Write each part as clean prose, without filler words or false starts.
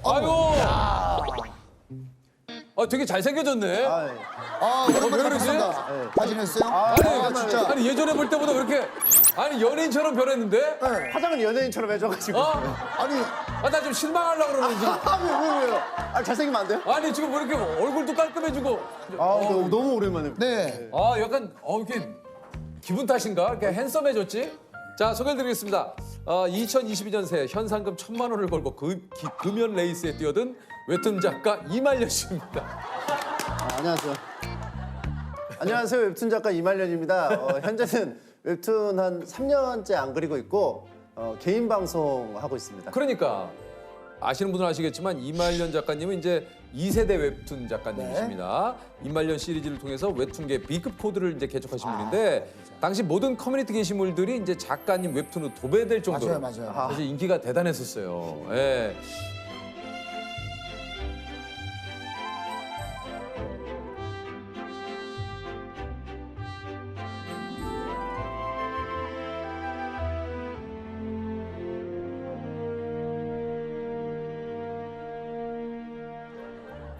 아유. 되게 잘생겨졌네. 오랜만에 왜 그러지? 뵙습니다. 다 지냈어요? 아니, 진짜. 아니 예전에 볼 때보다 왜 이렇게 아니 연예인처럼 변했는데? 네. 화장은 연예인처럼 해줘가지고. 아니, 나 좀 실망하려고 그러는데 지금. 왜요? 잘생기면 안 돼요? 아니 지금 왜 이렇게 얼굴도 깔끔해지고. 너무 오랜만에. 네. 약간 이렇게 기분 탓인가? 이렇게 핸섬해졌지? 자, 소개해드리겠습니다. 2022년새 현상금 1,000만 원을 걸고 금연 레이스에 뛰어든 웹툰 작가 이말년 씨입니다. 안녕하세요. 안녕하세요. 웹툰 작가 이말년입니다. 현재는 웹툰 한 3년째 안 그리고 있고 개인 방송 하고 있습니다. 그러니까 아시는 분은 아시겠지만 이말년 작가님은 이제 2세대 웹툰 작가님이십니다. 이말년 시리즈를 통해서 웹툰계 B급 코드를 이제 개척하신 분인데 당시 모든 커뮤니티 게시물들이 이제 작가님 웹툰으로 도배될 정도로 맞아요. 사실 인기가 대단했었어요. 예.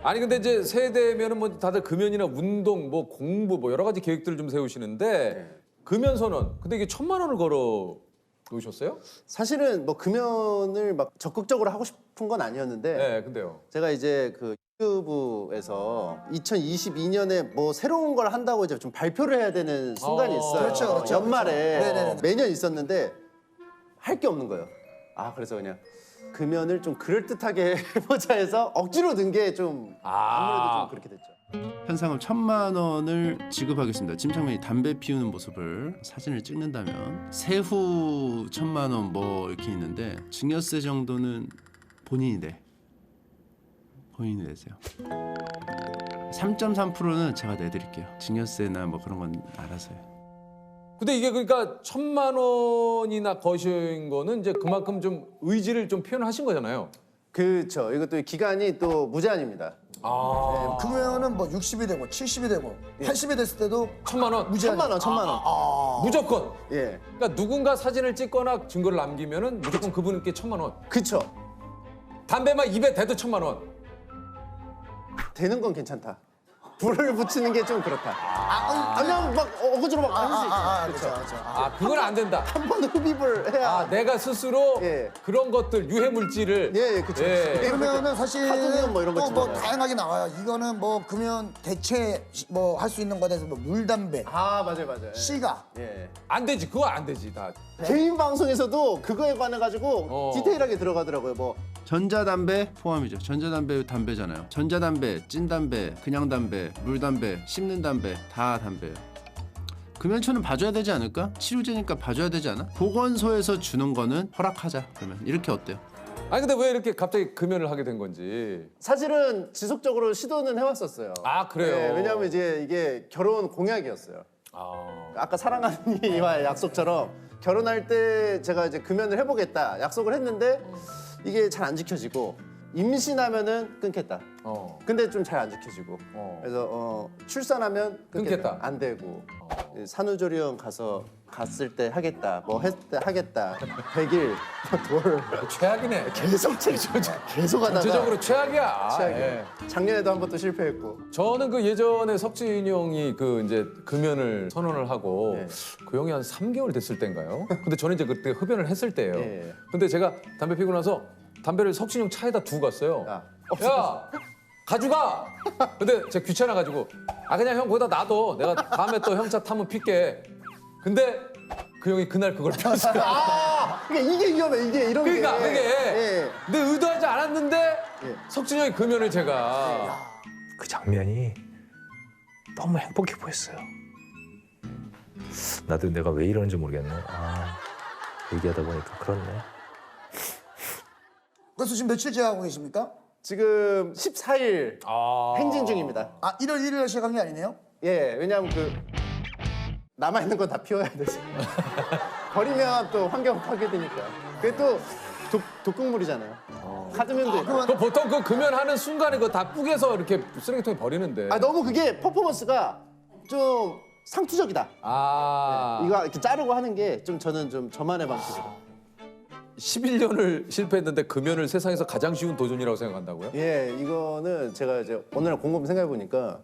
아니 근데 이제 세대면은 뭐 다들 금연이나 운동, 뭐 공부, 뭐 여러 가지 계획들을 좀 세우시는데 금연 선언. 근데 이게 1,000만 원을 걸어 놓으셨어요? 사실은 뭐 금연을 막 적극적으로 하고 싶은 건 아니었는데 네, 근데요. 제가 이제 그 유튜브에서 2022년에 뭐 새로운 걸 한다고 이제 좀 발표를 해야 되는 순간이 있어요. 그렇죠. 연말에 네네네. 매년 있었는데 할 게 없는 거예요. 그래서 그냥 금연을 좀 그럴듯하게 해보자 해서 억지로 든 게 좀 아무래도 좀 그렇게 됐죠. 현상금 1,000만 원을 지급하겠습니다. 침착맨이 담배 피우는 모습을 사진을 찍는다면 세후 1,000만 원 뭐 이렇게 있는데 증여세 정도는 본인이 내. 본인이 내세요. 3.3%는 제가 내드릴게요. 증여세나 뭐 그런 건 알아서요. 근데 이게 그러니까 1,000만 원이나 거신 거는 이제 그만큼 좀 의지를 좀 표현하신 거잖아요. 그렇죠. 이것도 기간이 또 무제한입니다. 그러면은 뭐 60이 되고 70이 되고 80이 됐을 때도 1,000만 원. 무제한. 1,000만 원, 1,000만 원. 무조건. 예, 그러니까 누군가 사진을 찍거나 증거를 남기면은 무조건 그분께 1,000만 원. 그쵸. 담배만 입에 대도 1,000만 원. 되는 건 괜찮다. 불을 붙이는 게 좀 그렇다. 그냥 막 억지로 막 할 수 있죠. 그렇죠. 그건 안 된다. 한 번 흡입을 해야. 내가 스스로 예. 그런 것들 유해 물질을 예, 그쵸. 그러면은 사실 카드뮴 뭐 이런 거 또 뭐 있잖아요. 다양하게 나와요. 이거는 뭐 금연 대체 뭐 할 수 있는 거에 대해서 뭐 물담배, 맞아요. 시가. 예. 안 되지. 그거 안 되지. 다. 개인 방송에서도 그거에 관해 가지고 디테일하게 들어가더라고요. 뭐 전자담배 포함이죠. 전자담배 담배잖아요. 전자담배, 찐담배, 그냥 담배, 물담배, 씹는 담배 다 담배예요. 금연초는 봐줘야 되지 않을까? 치료제니까 봐줘야 되지 않아? 보건소에서 주는 거는 허락하자. 그러면 이렇게 어때요? 아니 근데 왜 이렇게 갑자기 금연을 하게 된 건지. 사실은 지속적으로 시도는 해왔었어요. 그래요? 네, 왜냐하면 이제 이게 결혼 공약이었어요. 아까 사랑하는 이와의 약속처럼 결혼할 때 제가 이제 금연을 해보겠다 약속을 했는데 이게 잘 안 지켜지고 임신하면은 끊겠다. 근데 좀 잘 안 지켜지고 그래서 출산하면 끊겠다. 안 되고 산후조리원 갔을 때 하겠다. 뭐 했을 때 하겠다. 100일 돌 최악이네. 계속 하다가 전체적으로 최악이야. 최악이에요. 예. 작년에도 한 번 또 실패했고. 저는 그 예전에 석진이 형이 그 이제 금연을 선언을 하고 네. 그 형이 한 3개월 됐을 때인가요? 근데 저는 이제 그때 흡연을 했을 때예요. 예. 근데 제가 담배 피고 나서 담배를 석진이 형 차에다 두고 갔어요. 야, 야, 가져가. 근데 제가 귀찮아가지고 그냥 형 거기다 놔둬. 내가 다음에 또 형 차 타면 필게. 근데 그 형이 그날 그걸 피웠어요. 그러니까 이게 위험해. 이게 이런 그러니까 게. 그게. 예. 근데 의도하지 않았는데 예. 석진이 형이 금연을 제가 그 장면이 너무 행복해 보였어요. 나도 내가 왜 이러는지 모르겠네. 얘기하다 보니까 그렇네. 그래서 지금 며칠째 하고 계십니까? 지금 14일 행진 중입니다. 1월 1일에 시작한 게 아니네요? 예, 왜냐하면 남아 있는 건 다 피워야 되지. 버리면 또 환경 파괴되니까. 그게 또 독극물이잖아요. 카드뮴도 있고. 그 보통 그 금연하는 순간에 그거 다 뿌개서 이렇게 쓰레기통에 버리는데. 너무 그게 퍼포먼스가 좀 상투적이다. 이거 이렇게 자르고 하는 게 좀 저는 좀 저만의 방식이다. 11년을 실패했는데 금연을 세상에서 가장 쉬운 도전이라고 생각한다고요? 예, 이거는 제가 이제 오늘 곰곰이 생각해 보니까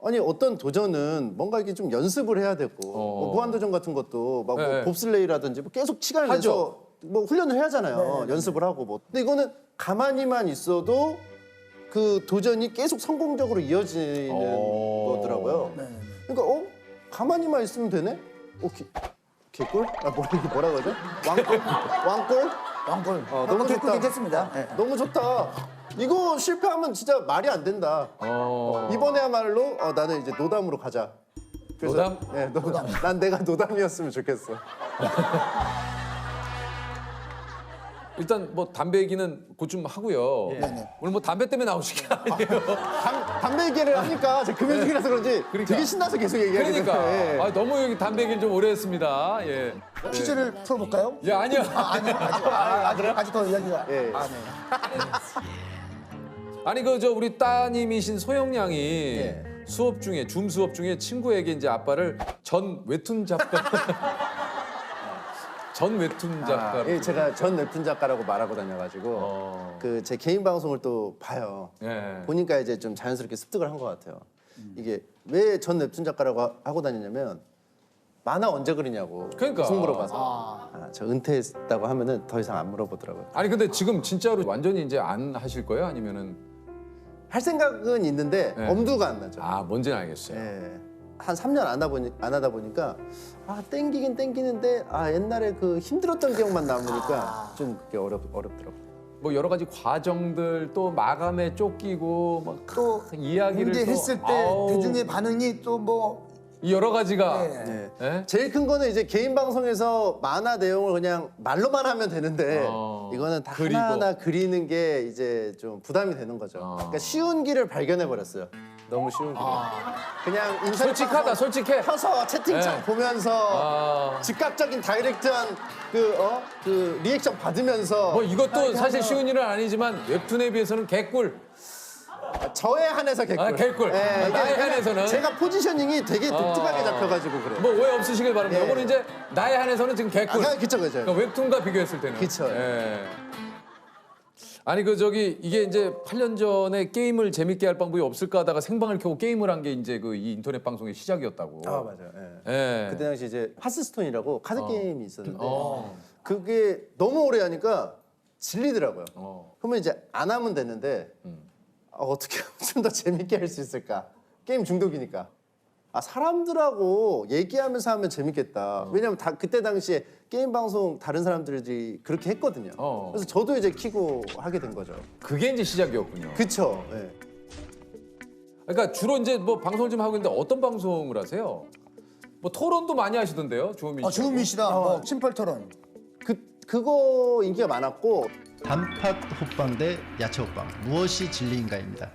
아니 어떤 도전은 뭔가 이게 좀 연습을 해야 되고 뭐 무한도전 같은 것도 막 뭐 네. 봅슬레이라든지 뭐 계속 시간을 하죠. 내서 뭐 훈련을 해야 하잖아요. 연습을 하고 뭐. 근데 이거는 가만히만 있어도 그 도전이 계속 성공적으로 이어지는 거더라고요. 그러니까 가만히만 있으면 되네? 개꿀? 이게 뭐라 그러죠? 왕꿀? 왕꿀? 왕골. 너무 개꿀 좋다. 괜찮습니다. 네. 너무 좋다. 이거 실패하면 진짜 말이 안 된다. 이번에야말로 나는 이제 노담으로 가자. 노담? 네, 노담. 난 내가 노담이었으면 좋겠어. 일단 뭐 담배 얘기는 곧 좀 하고요. 오늘 뭐 담배 때문에 나오신 게 아니에요. 담배 얘기를 하니까 제가 금연 중이라서 그런지 되게 신나서 계속 얘기하게 그러니까 되는데. 아, 너무 여기 담배 얘기를 좀 오래 했습니다. 예. 퀴즈를 풀어볼까요? 예, 아니요. 아니요. 아직 더 이야기가. 예. 아, 네. 아니 그 저 우리 따님이신 소영 양이 예. 수업 중에 줌 수업 중에 친구에게 이제 아빠를 전 웹툰 작가 전 웹툰 작가 예, 제가 전 웹툰 작가라고 말하고 다녀가지고 그 제 개인 방송을 또 봐요. 예. 보니까 이제 좀 자연스럽게 습득을 한 것 같아요. 이게 왜 전 웹툰 작가라고 하고 다니냐면 만화 언제 그리냐고 그러니까. 계속 물어봐서 저 은퇴했다고 하면은 더 이상 안 물어보더라고요. 아니 근데 지금 진짜로 완전히 이제 안 하실 거예요? 아니면은 할 생각은 있는데 네. 엄두가 안 나죠. 아 뭔지는 알겠어요. 예. 한 3년 안 하다 보니까 땡기긴 땡기는데 옛날에 그 힘들었던 기억만 남으니까 좀 그게 어렵더라고요. 뭐 여러 가지 과정들 또 마감에 쫓기고 막 또 이야기를 문제 또- 했을 때 아우, 대중의 반응이 또 뭐 이 여러 가지가 네. 예? 제일 큰 거는 이제 개인 방송에서 만화 내용을 그냥 말로만 하면 되는데 이거는 다 그리고. 하나하나 그리는 게 이제 좀 부담이 되는 거죠. 그러니까 쉬운 길을 발견해 버렸어요. 너무 쉬운 길. 그냥 인터넷 솔직하다 방송 솔직해. 켜서 채팅창 네. 보면서 즉각적인 다이렉트한 그 리액션 받으면서 뭐 이것도 사실 쉬운 일은 아니지만 웹툰에 비해서는 개꿀. 저에 한해서 개꿀. 아, 개꿀. 이게 나에 그냥 한해서는. 제가 포지셔닝이 되게 독특하게 잡혀가지고 그래요. 뭐 오해 없으시길 바랍니다. 예. 이거는 이제 나에 한해서는 지금 개꿀. 그쵸. 그러니까 웹툰과 비교했을 때는. 그쵸. 예. 아니 이게 이제 8년 전에 게임을 재밌게 할 방법이 없을까 하다가 생방을 켜고 게임을 한 게 이제 그 이 인터넷 방송의 시작이었다고. 맞아요. 예. 예. 그때 당시 이제 하스스톤이라고 카드 게임이 있었는데 그게 너무 오래 하니까 질리더라고요. 그러면 이제 안 하면 되는데 어떻게 하면 좀 더 재밌게 할 수 있을까? 게임 중독이니까. 사람들하고 얘기하면서 하면 재밌겠다. 왜냐면 그때 당시에 게임 방송 다른 사람들이 그렇게 했거든요. 그래서 저도 이제 키고 하게 된 거죠. 그게 이제 시작이었군요. 그쵸. 예. 그러니까 주로 이제 뭐 방송을 좀 하고 있는데 어떤 방송을 하세요? 뭐 토론도 많이 하시던데요, 주호민 씨. 주은미 씨랑 뭐 심팔 토론. 그거 인기가 많았고 단팥 호빵 대 야채 호빵 무엇이 진리인가입니다.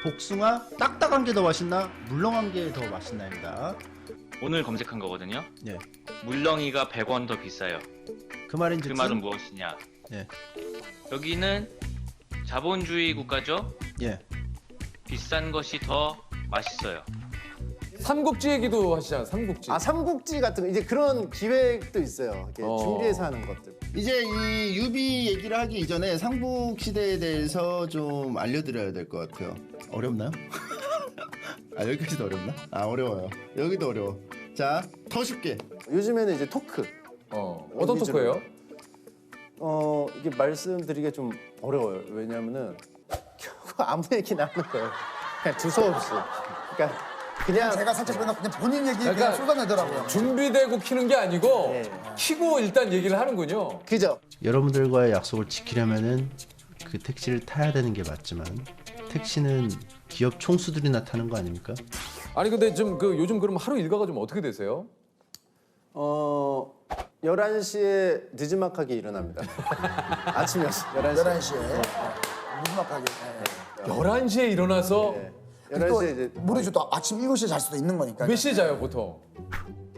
복숭아 딱딱한 게 더 맛있나 물렁한 게 더 맛있나입니다. 오늘 검색한 거거든요. 예. 물렁이가 100원 더 비싸요. 그 말인 그 즉슨 말은 무엇이냐? 예. 여기는 자본주의 국가죠. 예. 비싼 것이 더 맛있어요. 삼국지 얘기도 하시잖아요, 삼국지. 삼국지 같은 거 이제 그런 기획도 있어요. 이렇게 준비해서 하는 것들. 이제 이 유비 얘기를 하기 이전에 삼국 시대에 대해서 좀 알려드려야 될 것 같아요. 어렵나요? 여기까지도 어렵나? 어려워요. 여기도 어려워. 자, 더 쉽게. 요즘에는 이제 토크. 어떤 토크예요? 이게 말씀드리기가 좀 어려워요. 왜냐면은 결국 아무 얘기나 하는 거예요. 그냥 두서없이. 그러니까 그냥 제가 살짝 그냥 본인 얘기 그러니까 그냥 쏟아내더라고요. 준비되고 키는 게 아니고 예. 키고 일단 얘기를 하는군요. 그죠? 여러분들과의 약속을 지키려면은 그 택시를 타야 되는 게 맞지만 택시는 기업 총수들이나 타는 거 아닙니까? 아니 근데 좀 요즘 그럼 하루 일과가 좀 어떻게 되세요? 11시에 늦지막하게 일어납니다. 아침 11시. 11시에 무지막하게. 11시에 일어나서 11시에 이제 모르죠. 또 아침 7시에 잘 수도 있는 거니까. 몇 시에 자요 보통?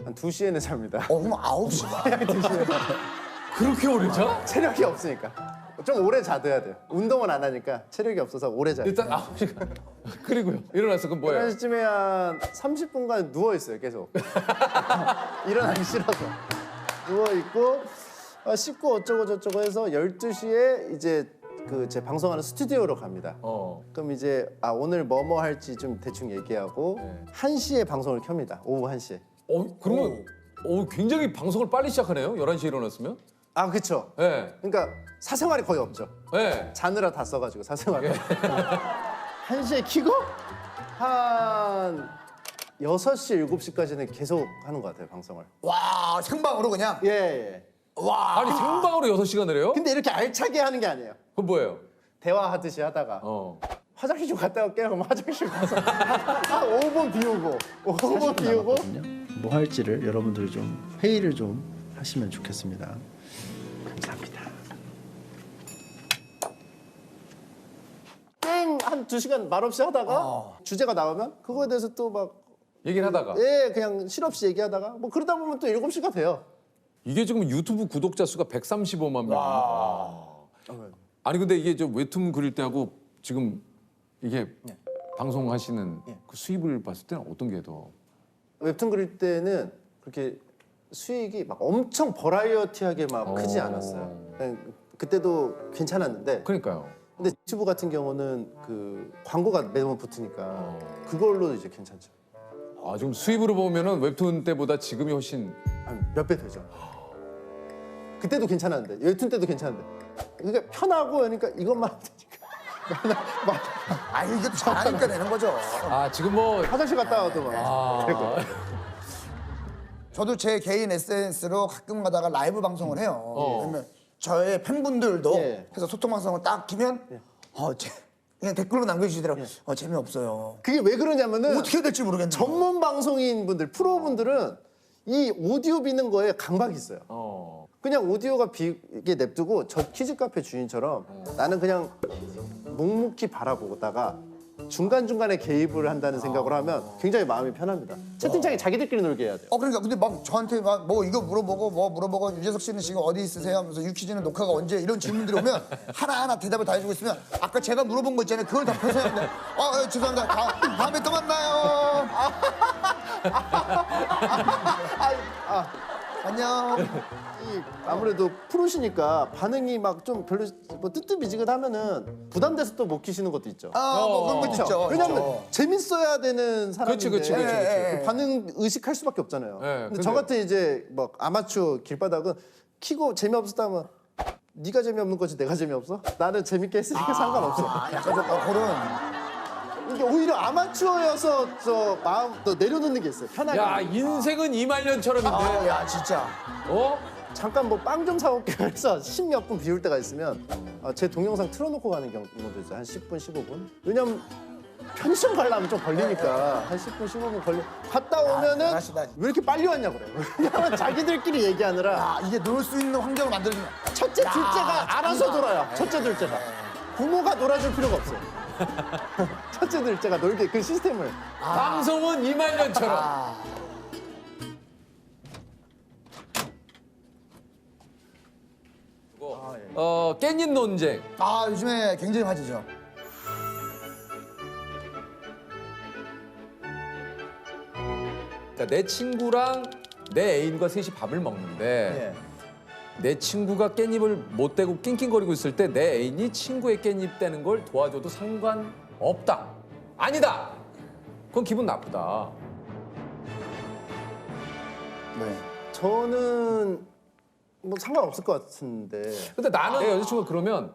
한 2시에는 잡니다. 그럼 9시. 그렇게 오래 자? 체력이 없으니까. 좀 오래 자둬야 돼요. 운동은 안 하니까 체력이 없어서 오래 자요. 일단 9시간. 그리고요. 일어나서 그럼 뭐예요? 11시쯤에 한 30분간 누워 있어요, 계속. 일어나기 싫어서. 누워 있고 씻고 어쩌고 저쩌고 해서 12시에 이제 그 제 방송하는 스튜디오로 갑니다. 그럼 이제 오늘 뭐 할지 좀 대충 얘기하고 1시에 방송을 켭니다. 오후 1시에. 그러면 굉장히 방송을 빨리 시작하네요. 11시에 일어났으면. 아, 그렇죠. 네. 그러니까 사생활이 거의 없죠. 네. 자느라 다 써가지고 사생활. 1시에 키고 한 6시, 7시까지는 계속 하는 것 같아요, 방송을. 와 생방으로 그냥. 예. 와. 아니 생방으로 6시간을 해요? 근데 이렇게 알차게 하는 게 아니에요. 그건 뭐예요? 대화하듯이 하다가 화장실 좀 갔다 올게요. 그럼 화장실 가서 한 5분 비우고 5분 비우고 뭐 할지를 여러분들이 좀 회의를 좀 하시면 좋겠습니다. 감사합니다. 게임 한 2시간 말없이 하다가 주제가 나오면 그거에 대해서 또 막 얘기를 하다가. 그냥 실없이 얘기하다가 뭐 그러다 보면 또 7시가 돼요. 이게 지금 유튜브 구독자 수가 135만 명. 아니 근데 이게 저 웹툰 그릴 때하고 지금 이게 방송하시는 그 수입을 봤을 때는 어떤 게 더? 웹툰 그릴 때는 그렇게 수익이 막 엄청 버라이어티하게 막 크지 않았어요. 그냥 그때도 괜찮았는데 그러니까요. 근데 유튜브 같은 경우는 그 광고가 매번 붙으니까 그걸로 이제 괜찮죠. 지금 수입으로 보면은 웹툰 때보다 지금이 훨씬 몇 배 되죠. 그때도 괜찮았는데 웹툰 때도 괜찮은데 그러니까 편하고 그러니까 이것만 하면 되니까 아니 이게 잘하니까 되는 거죠. 지금 뭐 화장실 갔다 와도 막 저도 제 개인 SNS로 가끔 가다가 라이브 방송을 해요. 그러면 저의 팬분들도 해서 소통 방송을 딱 키면 그냥 댓글로 남겨주시더라고요. 재미없어요. 그게 왜 그러냐면은 어떻게 해야 될지 모르겠네요. 전문 방송인 분들 프로분들은 이 오디오 비는 거에 강박이 있어요. 그냥 오디오가 비게 냅두고 저 키즈 카페 주인처럼 나는 그냥 묵묵히 바라보다가 중간중간에 개입을 한다는 생각을 하면 굉장히 마음이 편합니다. 채팅창에 자기들끼리 놀게 해야 돼요. 그러니까 근데 막 저한테 막 뭐 이거 물어보고 유재석 씨는 지금 어디 있으세요? 하면서 유퀴즈는 녹화가 언제 이런 질문들이 오면 하나하나 대답을 다 해주고 있으면 아까 제가 물어본 거 있잖아요. 그걸 답해서 하는데 죄송합니다. 다음에 또 만나요. 안녕. 아무래도 프로시니까 반응이 막 좀 별로 뭐 뜨뜻미지근하면은 부담돼서 또 못 키시는 것도 있죠. 뭐 그런 것도 있죠. 왜냐면 있죠. 재밌어야 되는 사람인데 그치. 그 반응 의식할 수밖에 없잖아요. 근데 저 같은 이제 뭐 아마추어 길바닥은 키고 재미없었다면 네가 재미없는 거지 내가 재미없어? 나는 재밌게 했으니까 상관없어. 약간 좀 그런. 이게 오히려 아마추어여서 저 마음 더 내려놓는 게 있어요. 편하게. 야 인생은 이말년처럼인데. 야 진짜. 잠깐 뭐 빵 좀 사올게요 해서 10몇 분 비울 때가 있으면 제 동영상 틀어놓고 가는 경우도 있어요. 한 10분, 15분. 왜냐면 편의점 가려면 좀 걸리니까 한 10분, 15분 갔다 오면은 잘하시다. 왜 이렇게 빨리 왔냐 그래요. 왜냐면 자기들끼리 얘기하느라 이게 놀 수 있는 환경을 만들어주면. 첫째, 둘째가 알아서 놀아요. 첫째, 둘째가. 부모가 놀아줄 필요가 없어요. 첫째, 둘째가 놀게 그 시스템을. 방송은 이말년처럼. 깻잎 논쟁. 요즘에 굉장히 화제죠. 그러니까 내 친구랑 내 애인과 셋이 밥을 먹는데 내 친구가 깻잎을 못 떼고 낑낑거리고 있을 때 내 애인이 친구의 깻잎 떼는 걸 도와줘도 상관없다. 아니다. 그건 기분 나쁘다. 저는 뭐 상관없을 것 같은데. 근데 나는 내 여자친구가 그러면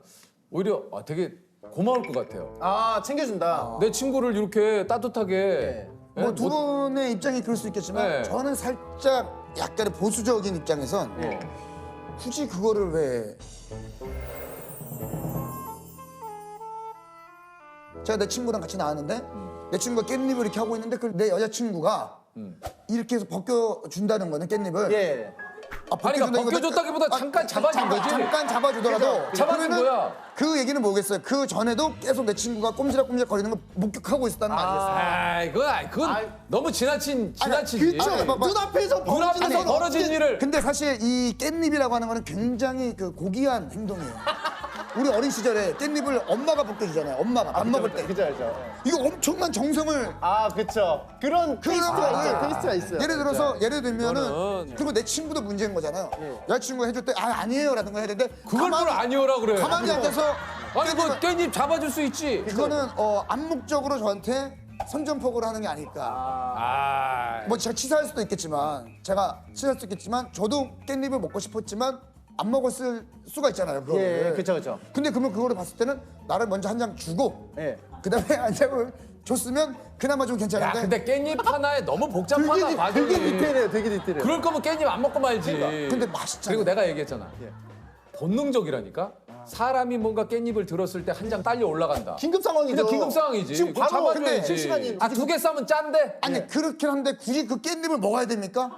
오히려 되게 고마울 것 같아요. 챙겨준다. 내 친구를 이렇게 따뜻하게 뭐 두 분의 입장이 그럴 수 있겠지만 저는 살짝 약간의 보수적인 입장에선 굳이 그거를 왜 제가 내 친구랑 같이 나왔는데 내 친구가 깻잎을 이렇게 하고 있는데 그걸 내 여자친구가 이렇게 해서 벗겨준다는 거는 깻잎을 아니 그러니까 벗겨줬다기보다 잠깐 잡아준 거지. 잠깐 잡아주더라도 잡아준 그러면은 거야. 그 얘기는 뭐겠어요? 그 전에도 계속 내 친구가 꼼지락꼼지락 거리는 걸 목격하고 있었다는 거 아니겠어요? 그건 너무 지나치지. 눈앞에서 눈앞에서 벌어진 일을. 근데 사실 이 깻잎이라고 하는 거는 굉장히 그 고귀한 행동이에요. 우리 어린 시절에 깻잎을 엄마가 벗겨주잖아요. 엄마가 밥 먹을 때. 그죠 알죠. 이거 엄청난 정성을 아 그쵸. 그런 퀘스트가 있죠. 퀘스트가 있어요. 예를 들어서 예를 들면은 이거는- 그리고 내 친구도 문제인 거잖아요. 여자친구가 해줄 때 아니에요라든가 해야 되는데 그걸 뭘 아니오라 그래. 가만히 앉아서 아니 뭐 깻잎 잡아줄 수 있지. 이거는 암묵적으로 저한테 선전포고를 하는 게 아닐까. 아, 뭐 제가 치사할 수도 있겠지만 저도 깻잎을 먹고 싶었지만 안 먹었을 수가 있잖아요. 그거를. 예, 그쵸 그쵸. 근데 그러면 그거를 봤을 때는 나를 먼저 한 장 주고 예. 그다음에 한 장을 줬으면 그나마 좀 야 괜찮은데. 근데 깻잎 하나에 너무 복잡하다 과정이. 되게 디테일해요. 되게 디테일해요. 그럴 거면 깻잎 안 먹고 말지. 근데 맛있잖아. 그리고 내가 얘기했잖아. 예. 본능적이라니까. 사람이 뭔가 깻잎을 들었을 때 한 장 딸려 올라간다. 긴급 상황이죠. 그냥 긴급 상황이지. 지금 그거 바로 잡아줘야지. 실시간이 아 두 개 싸면 짠데. 아니 그렇긴 한데 굳이 그 깻잎을 먹어야 됩니까?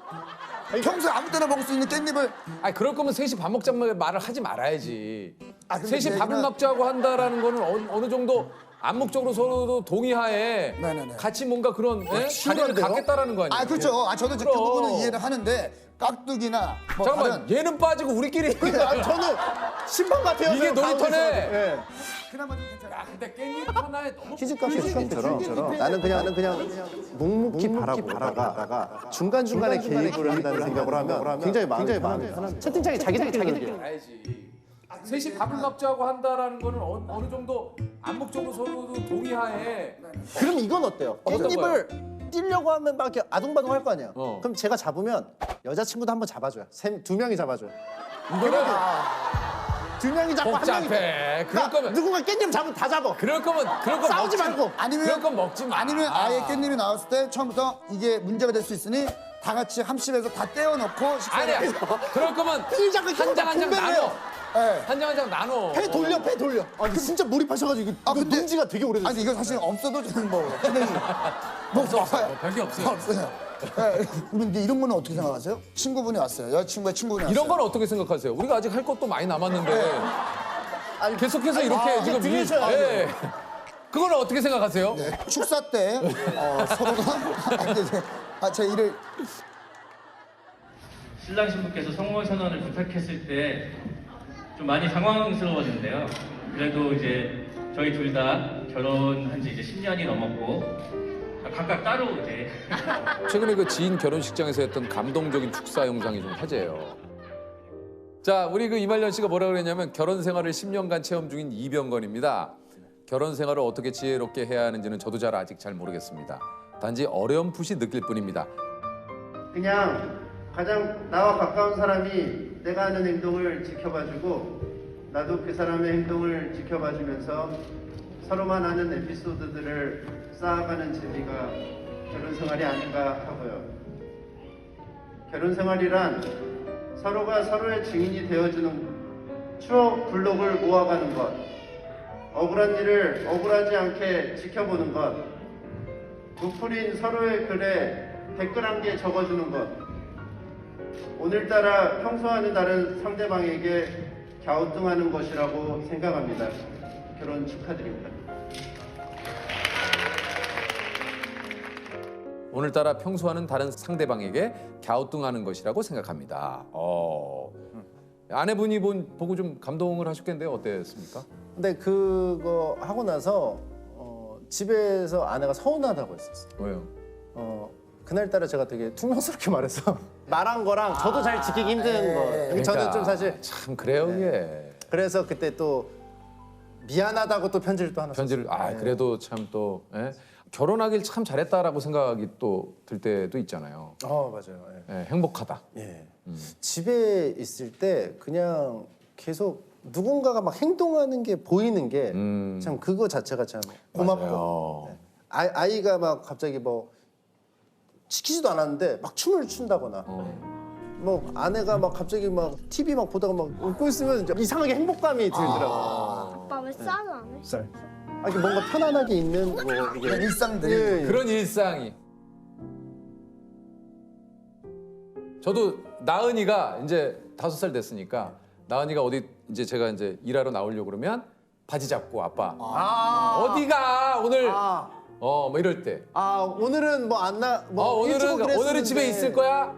평소에 아무 때나 먹을 수 있는 깻잎을 아니 그럴 거면 셋이 밥 먹자는 말을 하지 말아야지. 아, 근데 셋이 그 밥을 얘기는- 먹자고 한다라는 거는 어느 정도 암묵적으로 서로 동의하에 네네네. 같이 뭔가 그런 자리를 치열한데요? 갖겠다는 거 아니에요? 아 그렇죠. 저도 그 그럼. 부분은 이해를 하는데 깍두기나 뭐 잠깐만 다른 얘는 빠지고 우리끼리. 아, 저는 심판 같아요. 이게 저는 놀이터네. 가운데서. 예. 그나마 좀 괜찮아. 야 근데 깻잎 하나에 너무 퀴즈값처럼 나는 그냥 묵묵히 바라보다가 중간중간에 개입을 한다는 생각으로 하면 굉장히 마음이 편합니다. 채팅창에 자기들끼리 알지. 셋이 밥을 먹자고 한다라는 거는 어느 정도 암묵적으로 서로 동의하에. 그럼 이건 어때요? 어떤 깻잎을 띄려고 하면 막 이렇게 아둥바둥 할 거 아니에요. 어. 그럼 제가 잡으면 여자친구도 한번 잡아줘요. 두 명이 잡아줘요. 이거는 두 명이 잡고 한 명이 복잡해. 그럴 거면 누군가 깻잎 잡으면 다 잡아. 그럴 거면 싸우지 먹지 말고. 아니면 그럴 건 먹지 마. 아니면 아예 깻잎이 나왔을 때 처음부터 이게 문제가 될 수 있으니 다 같이 함심해서 다 떼어놓고 식사를 아니야. 그럴 거면 피의자가 한 장 한 장 분배를 나눠. 해요. 예. 한 장 한 장 나눠. 패 돌려. 아 진짜 몰입하셔가지고 이거 근데- 논지가 되게 오래됐어요. 아니 이거 사실 없어도 저는 뭐 그냥 뭐 없어요. 별게 없어요. 없어요. 예. 근데 이런 거는 어떻게 생각하세요? 친구분이 왔어요. 여자친구의 친구분이 왔어요. 이런 건 어떻게 생각하세요? 우리가 아직 할 것도 많이 남았는데 아니, 계속해서 이렇게 지금 들으셔야 돼요. 예. 그거는 어떻게 생각하세요? 네. 축사 때 서로가 제 일을 신랑 신부께서 성혼 선언을 부탁했을 때 좀 많이 당황스러웠는데요. 그래도 이제 저희 둘 다 결혼한 지 이제 10년이 넘었고 각각 따로 이제 최근에 그 지인 결혼식장에서 했던 감동적인 축사 영상이 좀 화제예요. 자, 우리 그 이말년 씨가 뭐라 그랬냐면 결혼 생활을 10년간 체험 중인 이병건입니다. 결혼 생활을 어떻게 지혜롭게 해야 하는지는 저도 아직 잘 모르겠습니다. 단지 어렴풋이 느낄 뿐입니다. 그냥 가장 나와 가까운 사람이 내가 하는 행동을 지켜봐주고 나도 그 사람의 행동을 지켜봐주면서 서로만 아는 에피소드들을 쌓아가는 재미가 결혼 생활이 아닌가 하고요. 결혼 생활이란 서로가 서로의 증인이 되어주는 추억 블록을 모아가는 것, 억울한 일을 억울하지 않게 지켜보는 것, 부풀인 서로의 글에 댓글 한 개 적어주는 것, 오늘따라 평소와는 다른 상대방에게 갸우뚱하는 것이라고 생각합니다. 결혼 축하드립니다. 오늘따라 평소와는 다른 상대방에게 갸우뚱하는 것이라고 생각합니다. 아내분이 보고 좀 감동을 하셨겠는데요. 어땠습니까? 근데 그거 하고 나서 집에서 아내가 서운하다고 했었어요. 왜요? 그날따라 제가 되게 퉁명스럽게 말해서 말한 거랑 저도 잘 지키기 힘든 거. 저는 좀 사실 참 그래요, 이게. 그래서 그때 또 미안하다고 또 편지를 또 하나 편지를 썼어요. 그래도 참 또 결혼하길 참 잘했다라고 생각이 또 들 때도 있잖아요. 맞아요. 예. 행복하다. 예. 집에 있을 때 그냥 계속 누군가가 막 행동하는 게 보이는 게 참 그거 자체가 참 고맙고 맞아요. 네. 아이가 막 갑자기 뭐 시키지도 않았는데 막 춤을 춘다거나 뭐 아내가 막 갑자기 막 TV 막 보다가 막 웃고 있으면 이제 이상하게 행복감이 들더라고요. 아빠 왜 쌀을 안 해? 쌀. 이게 뭔가 편안하게 있는 뭐 이게 그런 일상들이 예, 예. 그런 일상이. 저도 나은이가 이제 5살 됐으니까 나은이가 어디 이제 제가 이제 일하러 나오려고 그러면 바지 잡고 아빠 어디가 오늘 뭐 이럴 때 오늘은 뭐 안 나 뭐 일찍 오기로 오늘은 집에 했었는데. 있을 거야?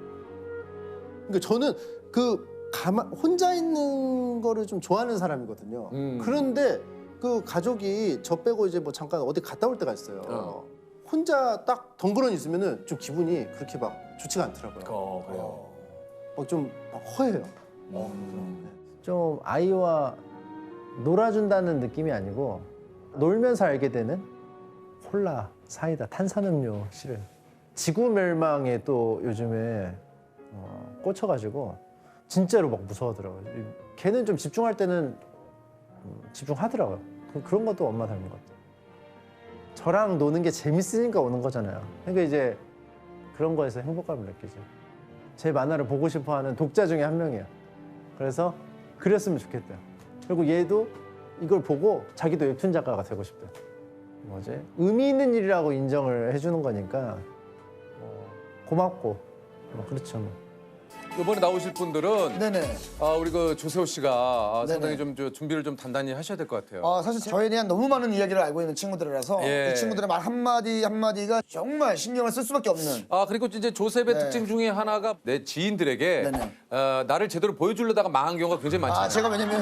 그러니까 저는 그 혼자 있는 거를 좀 좋아하는 사람이거든요. 그런데 그 가족이 저 빼고 이제 뭐 잠깐 어디 갔다 올 때가 있어요. 혼자 딱 덩그러니 있으면은 좀 기분이 그렇게 막 좋지가 않더라고요. 그래요. 좀 막 허해요. 좀 아이와 놀아준다는 느낌이 아니고 놀면서 알게 되는 콜라, 사이다, 탄산음료 실은 지구 멸망에 또 요즘에 꽂혀가지고 진짜로 막 무서워하더라고요. 걔는 좀 집중할 때는 집중하더라고요. 그런 것도 엄마 닮은 것 같아요. 저랑 노는 게 재밌으니까 오는 거잖아요. 그러니까 이제 그런 거에서 행복감을 느끼죠. 제 만화를 보고 싶어하는 독자 중에 한 명이에요. 그래서 그렸으면 좋겠대요. 그리고 얘도 이걸 보고 자기도 웹툰 작가가 되고 싶대요. 뭐지? 의미 있는 일이라고 인정을 해주는 거니까 고맙고 그렇죠. 뭐. 이번에 나오실 분들은 네네. 우리 그 조세호 씨가 상당히 네네. 좀 준비를 좀 단단히 하셔야 될 것 같아요. 사실 저에 대한 너무 많은 이야기를 알고 있는 친구들이라서 예. 이 친구들의 말 한마디 한마디가 정말 신경을 쓸 수밖에 없는. 그리고 이제 조셉의 네. 특징 중에 하나가 내 지인들에게 네네. 나를 제대로 보여주려다가 망한 경우가 굉장히 많잖아요. 제가 왜냐면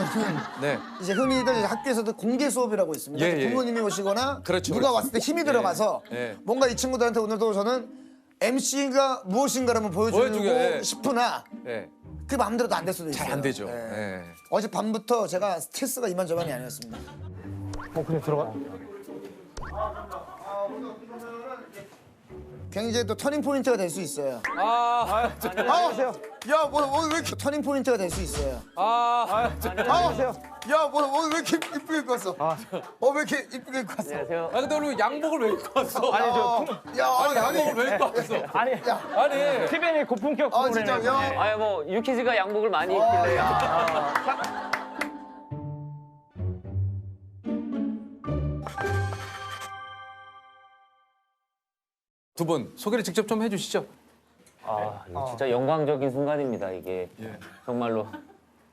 네. 이제 흔히들 이제 학교에서도 공개 수업이라고 있습니다. 예, 예. 부모님이 오시거나 그렇죠, 누가 그렇죠. 왔을 때 힘이 예. 들어가서 예. 뭔가 이 친구들한테 오늘도 저는 MC가 무엇인가를 한번 보여주고 보여주게, 예. 싶으나 네. 그 마음대로도 안 될 수도 있어요. 잘 안 되죠. 예. 네. 어젯밤부터 제가 스트레스가 이만저만이 아니었습니다. 그냥 들어가. 굉장히 또 터닝 포인트가 될 수 있어요. 안녕하세요. 야, 왜 이렇게 터닝 포인트가 될 수 있어요. 안녕하세요. 야, 왜 이렇게 이쁘게 입고 왔어? 왜 이렇게 이쁘게 입고 왔어? 안녕하세요. 근데 오늘 양복을 왜 입고 왔어? 양복을 왜 입고 왔어? 아니. TVN의 고품격 진짜, 야. 뭐 유키즈가 양복을 많이 입길래. 두 분 소개를 직접 좀 해주시죠. 이거 진짜 영광적인 순간입니다, 이게. 정말로.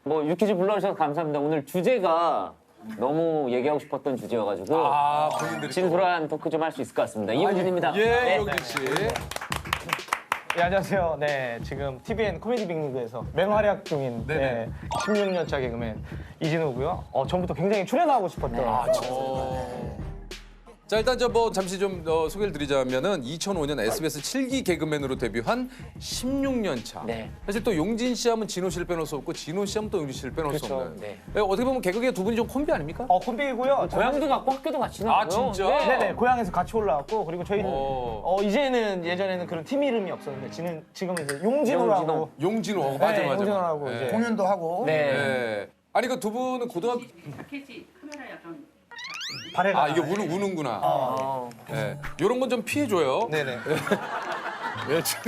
뭐, 유퀴즈 불러주셔서 감사합니다. 오늘 주제가 너무 얘기하고 싶었던 주제여가지고. 본인들이 진솔한 토크 좀 할 수 있을 것 같습니다. 이용진입니다. 예, 이용진 씨. 네, 안녕하세요. 네, 지금 TVN 코미디 빅리그에서 맹활약 중인 16년 차 개그맨 이진호고요. 전부터 굉장히 출연하고 싶었던. 자, 일단 잠시 좀 소개를 드리자면은 2005년 SBS 7기 개그맨으로 데뷔한 16년 차. 네. 사실 또 용진 씨 하면 진호 씨를 빼놓을 수 없고 진호 씨 하면 또 용진 씨를 빼놓을 수 그렇죠. 없는. 네. 어떻게 보면 개그계 두 분이 좀 콤비 아닙니까? 콤비고요. 고향도 갔고 학교도 같이 나왔고요. 진짜? 네네, 고향에서 같이 올라왔고 그리고 저희는 이제는 예전에는 그런 팀 이름이 없었는데 지금은 이제 용진호라고. 용진호. 맞아. 용진호라고 네. 이제. 공연도 하고. 네. 아니 그 두 분은 고등학교 카메라 약간 발해가. 이게 우는구나. 네. 이런 건 좀 피해줘요. 네네. 이렇게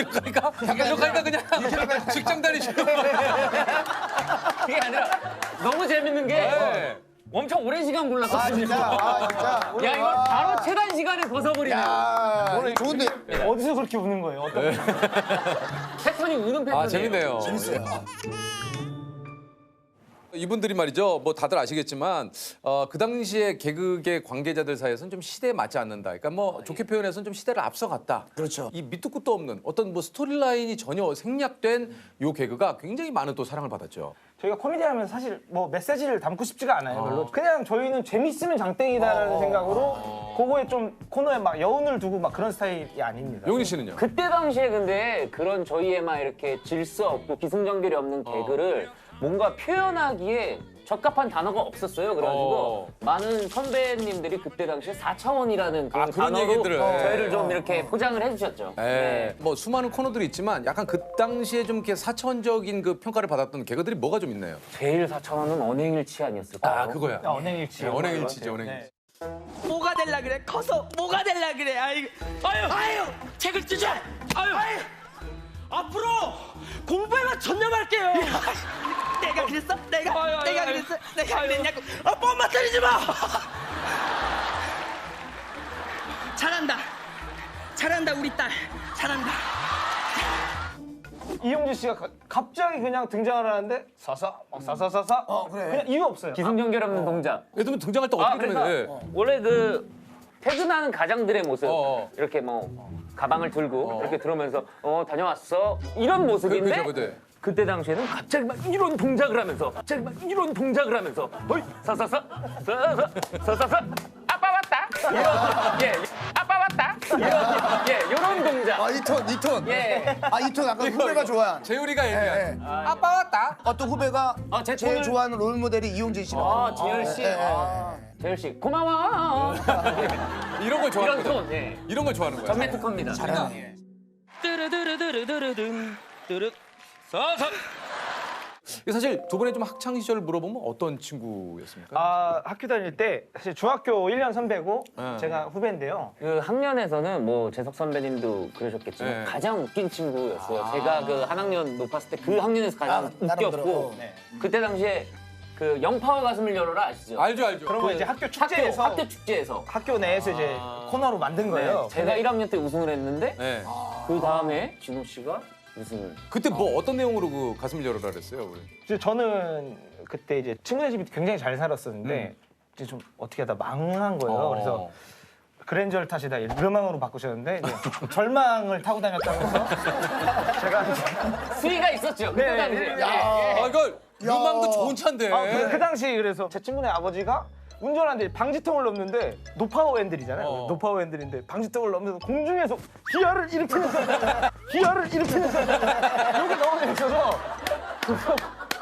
가니까 그냥 직장 다니시는 거예요. 그게 아니라 너무 재밌는 게 네. 엄청 오랜 시간 골랐거든요. 진짜. 야, 이걸 바로 최단 시간에 벗어버리네. 좋은데. 어디서 그렇게 우는 거예요? 어떤 패턴이 우는 패턴이에요. 재밌네요. 재밌어요. 이분들이 말이죠. 뭐 다들 아시겠지만 그 당시에 개그계 관계자들 사이에서는 좀 시대에 맞지 않는다. 그러니까 뭐 좋게 표현해서는 좀 시대를 앞서갔다. 그렇죠. 이 밑도 끝도 없는 어떤 뭐 스토리라인이 전혀 생략된 요 개그가 굉장히 많은 또 사랑을 받았죠. 저희가 코미디 하면 사실 뭐 메시지를 담고 싶지가 않아요. 별로. 그냥 저희는 재밌으면 장땡이다라는 생각으로 그거에 좀 코너에 막 여운을 두고 막 그런 스타일이 아닙니다. 용진 씨는요? 그때 당시에 근데 그런 저희의 막 이렇게 질서 없고 기승전결이 없는 개그를 뭔가 표현하기에 적합한 단어가 없었어요. 그래가지고 많은 선배님들이 그때 당시에 4차원이라는 그런 그런 단어로 얘기들을, 저희를 좀 이렇게 포장을 해주셨죠. 뭐 수많은 코너들이 있지만 약간 그 당시에 좀 이렇게 사천적인 그 평가를 받았던 개그들이 뭐가 좀 있나요? 제일 4차원은 언행일치 아니었을까요? 그거야. 언행일치. 네, 언행일치죠, 언행일치. 뭐가 될라 그래? 커서 뭐가 될라 그래? 아유, 책을 찢어. 아유, 앞으로 공부에만 전념할게요. 내가 그랬어? 내가 그랬어? 내가 그랬냐고? 뻔만 때리지 마. 잘한다 우리 딸. 잘한다. 이용진 씨가 갑자기 그냥 등장을 하는데 사사사사 그래. 그냥 이유 없어요. 기승전결 없는 동작. 예를 들면 등장할 때 어떻게 그래서 되면 원래 그 퇴근하는 가장들의 모습 어. 이렇게 뭐 가방을 들고 이렇게 들어오면서 다녀왔어 이런 모습인데 그죠. 그때 당시에는 갑자기 막 이런 동작을 하면서 어이 사사사 아빠 왔다 아빠 왔다 이런 동작 아, 이 톤. 예. 아, 이 톤 아까 후배가 좋아하는. 재율이가 얘기한. 아빠 왔다. 어떤 후배가 제 제일 톤을- 좋아하는 롤 모델이 이용진 씨라고. 재열 씨 예, 예. 재열 씨 고마워 이런 걸 좋아하는 이런 거죠. 톤 예. 이런 걸 좋아하는 거야. 전매 특허입니다 뚜르드르드르드르든 뚜르 서서 사실 두 분의 좀 학창 시절을 물어보면 어떤 친구였습니까? 아, 학교 다닐 때 사실 중학교 1년 선배고 네. 제가 후배인데요. 그 학년에서는 뭐 재석 선배님도 그러셨겠지만 네. 가장 웃긴 친구였어요. 제가 그 한 학년 높았을 때 그 학년에서 가장 나름 웃겼고 들어. 네. 그때 당시에 그 영파와 가슴을 열어라 아시죠? 알죠. 그런 거 이제 학교 축제에서 학교 축제에서 학교 내에서 이제 코너로 만든 거예요. 제가 1학년 때 우승을 했는데 네. 그 다음에 진호 씨가 우승을. 그때 뭐 어떤 내용으로 그 가슴을 열어라 그랬어요? 우리? 이제 저는 그때 이제 친구네 집이 굉장히 잘 살았었는데 이제 좀 어떻게 하다 망한 거예요. 그래서 그랜저를 타시다 르망으로 바꾸셨는데 이제 절망을 타고 다녔다면서 제가 이제 수위가 있었죠. 그때 네, 당시에. 네. 아, 이거 유망도 좋은 차인데. 그 당시 그래서 제 친구네 아버지가 운전하는데 방지턱을 넘는데 노파워 핸들이잖아요. 노파워 핸들인데 방지턱을 넘면서 공중에서 기아를 일으키면서 여기 너무 재밌어서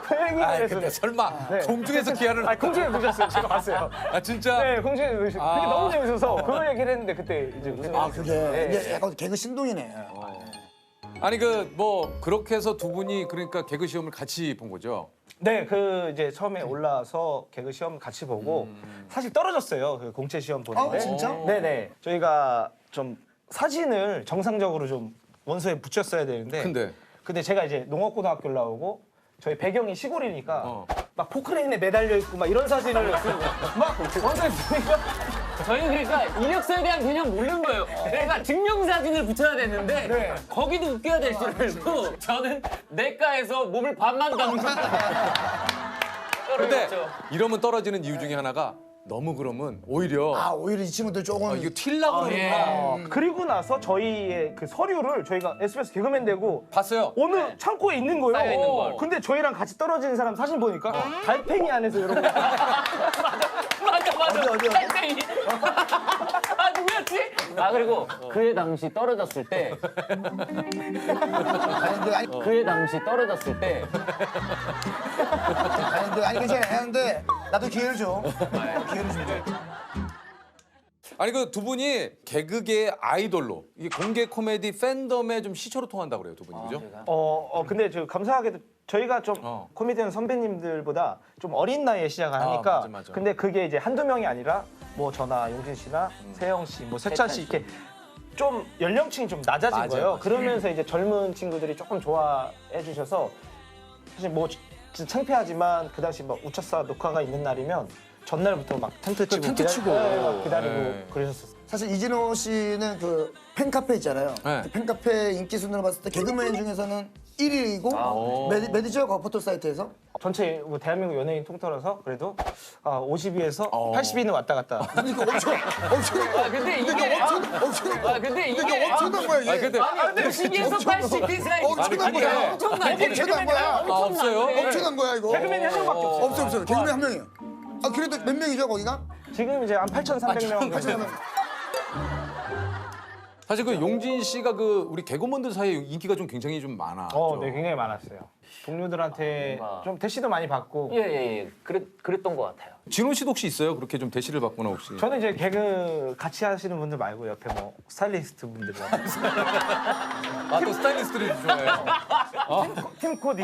그 얘기를 했어요. 근데 설마 네. 공중에서 기아를? 아니 공중에 보셨어요. 제가 봤어요. 아 진짜? 네, 공중에 보셨어요. 그게 너무 재밌어서 그 얘기를 했는데 그때 이제 무슨 그게 이게 약간 개그 신동이네. 아니 그 뭐 그렇게 해서 두 분이 그러니까 개그 시험을 같이 본 거죠? 네, 그 이제 처음에 올라서 개그 시험 같이 보고 사실 떨어졌어요. 그 공채 시험 보는데. 진짜? 네네. 저희가 좀 사진을 정상적으로 좀 원서에 붙였어야 되는데. 근데 제가 이제 농업고등학교 나오고 저희 배경이 시골이니까 막 포크레인에 매달려 있고 막 이런 사진을 막 원서에 붙으니까 저희는 그러니까 이력서에 대한 개념 모르는 거예요. 그러니까 증명사진을 붙여야 되는데 네. 거기도 웃겨야 될 줄 알고 저는 내과에서 몸을 반만 담고 근데 떨어졌죠. 이러면 떨어지는 이유 중에 하나가 너무 그러면 오히려 오히려 이 친구들 조금 이거 튀려고 그러구나. 그리고 나서 저희의 그 서류를 저희가 SBS 개그맨 되고 봤어요? 어느 창고에 있는 거예요. 쌓여 있는 걸. 근데 저희랑 같이 떨어지는 사람 사진 보니까 달팽이 안에서 이러고 맞아. 달팽이. 아 누구였지? 아 그리고 그해 당시 떨어졌을 때 그해 당시 떨어졌을 때 아니 괜찮아. 근데 나도 기회를 줘. 기회를 줘. 아니 그 두 분이 개그계 아이돌로 이게 공개 코미디 팬덤에 좀 시초로 통한다고 그래요, 두 분이. 그죠? 근데 저 감사하게도 저희가 좀 코미디언 선배님들보다 좀 어린 나이에 시작을 하니까 맞아. 근데 그게 이제 한두 명이 아니라 뭐 저나 용진 씨나 세영 씨, 뭐 세찬 씨 이렇게 좀 연령층이 좀 낮아진 맞아요, 거예요. 맞아요. 그러면서 이제 젊은 친구들이 조금 좋아해 주셔서 사실 뭐 진짜 창피하지만 그 당시 막 우차사 녹화가 있는 날이면 전날부터 막 텐트 치고 막 기다리고 네. 그러셨었어요. 사실 이진호 씨는 그 팬카페 있잖아요. 네. 그 팬카페 인기 순으로 봤을 때 개그맨 중에서는 1위이고 매니저 포토 사이트에서 전체 뭐 대한민국 연예인 통틀어서 그래도 50위에서 80위는 왔다 갔다. 그러니까 엄청 근데 이게 근데 이게 엄청난 거야 이게. 아니 근데 50에서 80위 사이 엄청난 거야. 엄청나게 엄청난 거야. 없어요. 엄청난 거야 이거. 개그맨이 한 명밖에 없어요. 없어요. 개그맨 한 명이에요. 그래도 몇 명이죠 거기가? 지금 이제 한 8,300명. 8,300명. 사실 그 용진 씨가 그 우리 개그맨들 사이에 인기가 좀 굉장히 좀 많아. 네, 굉장히 많았어요. 동료들한테 좀 대시도 많이 받고. 예. 그랬던 것 같아요. 진호 씨도 혹시 있어요? 그렇게 좀 대시를 받거나 혹시? 저는 이제 개그 같이 하시는 분들 말고 옆에 뭐 스타일리스트 분들이랑 또 스타일리스트를 좋아해요. 팀 코디,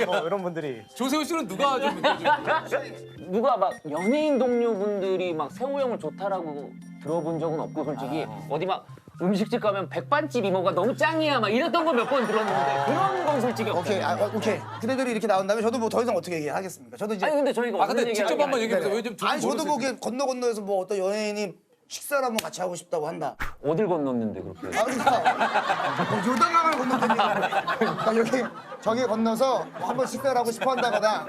뭐 이런 분들이. 조세호 씨는 누가 좀 누가 막 연예인 동료분들이 막 세호 형을 좋다라고 들어본 적은 없고 솔직히 어디 막 음식집 가면 백반집 이모가 너무 짱이야 막 이랬던 거 몇 번 들었는데 그런 건 솔직히 없어요. 오케이. 그대들이 이렇게 나온 다음에 저도 뭐 더 이상 어떻게 얘기하겠습니까? 저도 이제 아니 근데 저희가 근데 직접 한번 얘기해보세요. 왜 좀 아니 저도 뭐 이렇게 건너에서 뭐 어떤 연예인이 식사를 한번 같이 하고 싶다고 한다. 어딜 건넜는데 그렇게. 그러니까 요단강을 건너다니까 그러니까 여기 저기 건너서 한번 식사를 하고 싶어 한다거나.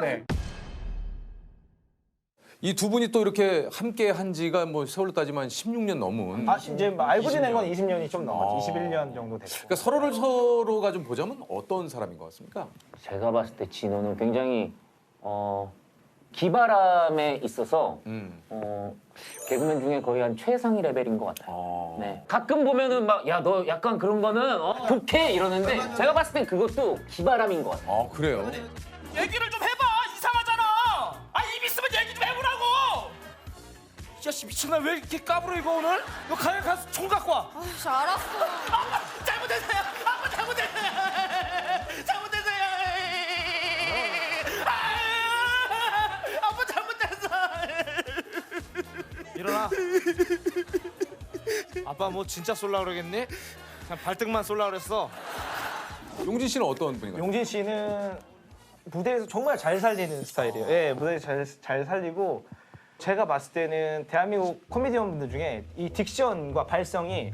이 두 분이 또 이렇게 함께 한 지가 뭐 세월로 따지면 16년 넘은. 이제 뭐 알고 지낸 건 20년이 좀 넘었죠. 21년 정도 됐고. 그러니까 서로가 좀 보자면 어떤 사람인 것 같습니까? 제가 봤을 때 진호는 굉장히 기바람에 있어서 개그맨 중에 거의 한 최상위 레벨인 것 같아요. 네. 가끔 보면은 막 야 너 약간 그런 거는 독해 이러는데 제가 봤을 땐 그것도 기바람인 것 같아요. 그래요? 얘기를 좀 해봐. 이상하잖아. 입 있으면 얘기 좀 해보라고. 이 자식 미친놈 왜 이렇게 까불어 이거 오늘? 너 가서 총 갖고 와. 알았어. 잘못했어요. 아빠 잘못했어요. 잘못했어요. 아빠 잘못했어. 일어나. 아빠 뭐 진짜 쏠라 그러겠니? 그냥 발등만 쏠라 그랬어. 용진 씨는 어떤 분인가요? 용진 씨는 무대에서 정말 잘 살리는 스타일이에요. 예, 무대에서 잘 살리고 제가 봤을 때는 대한민국 코미디언 분들 중에 이 딕션과 발성이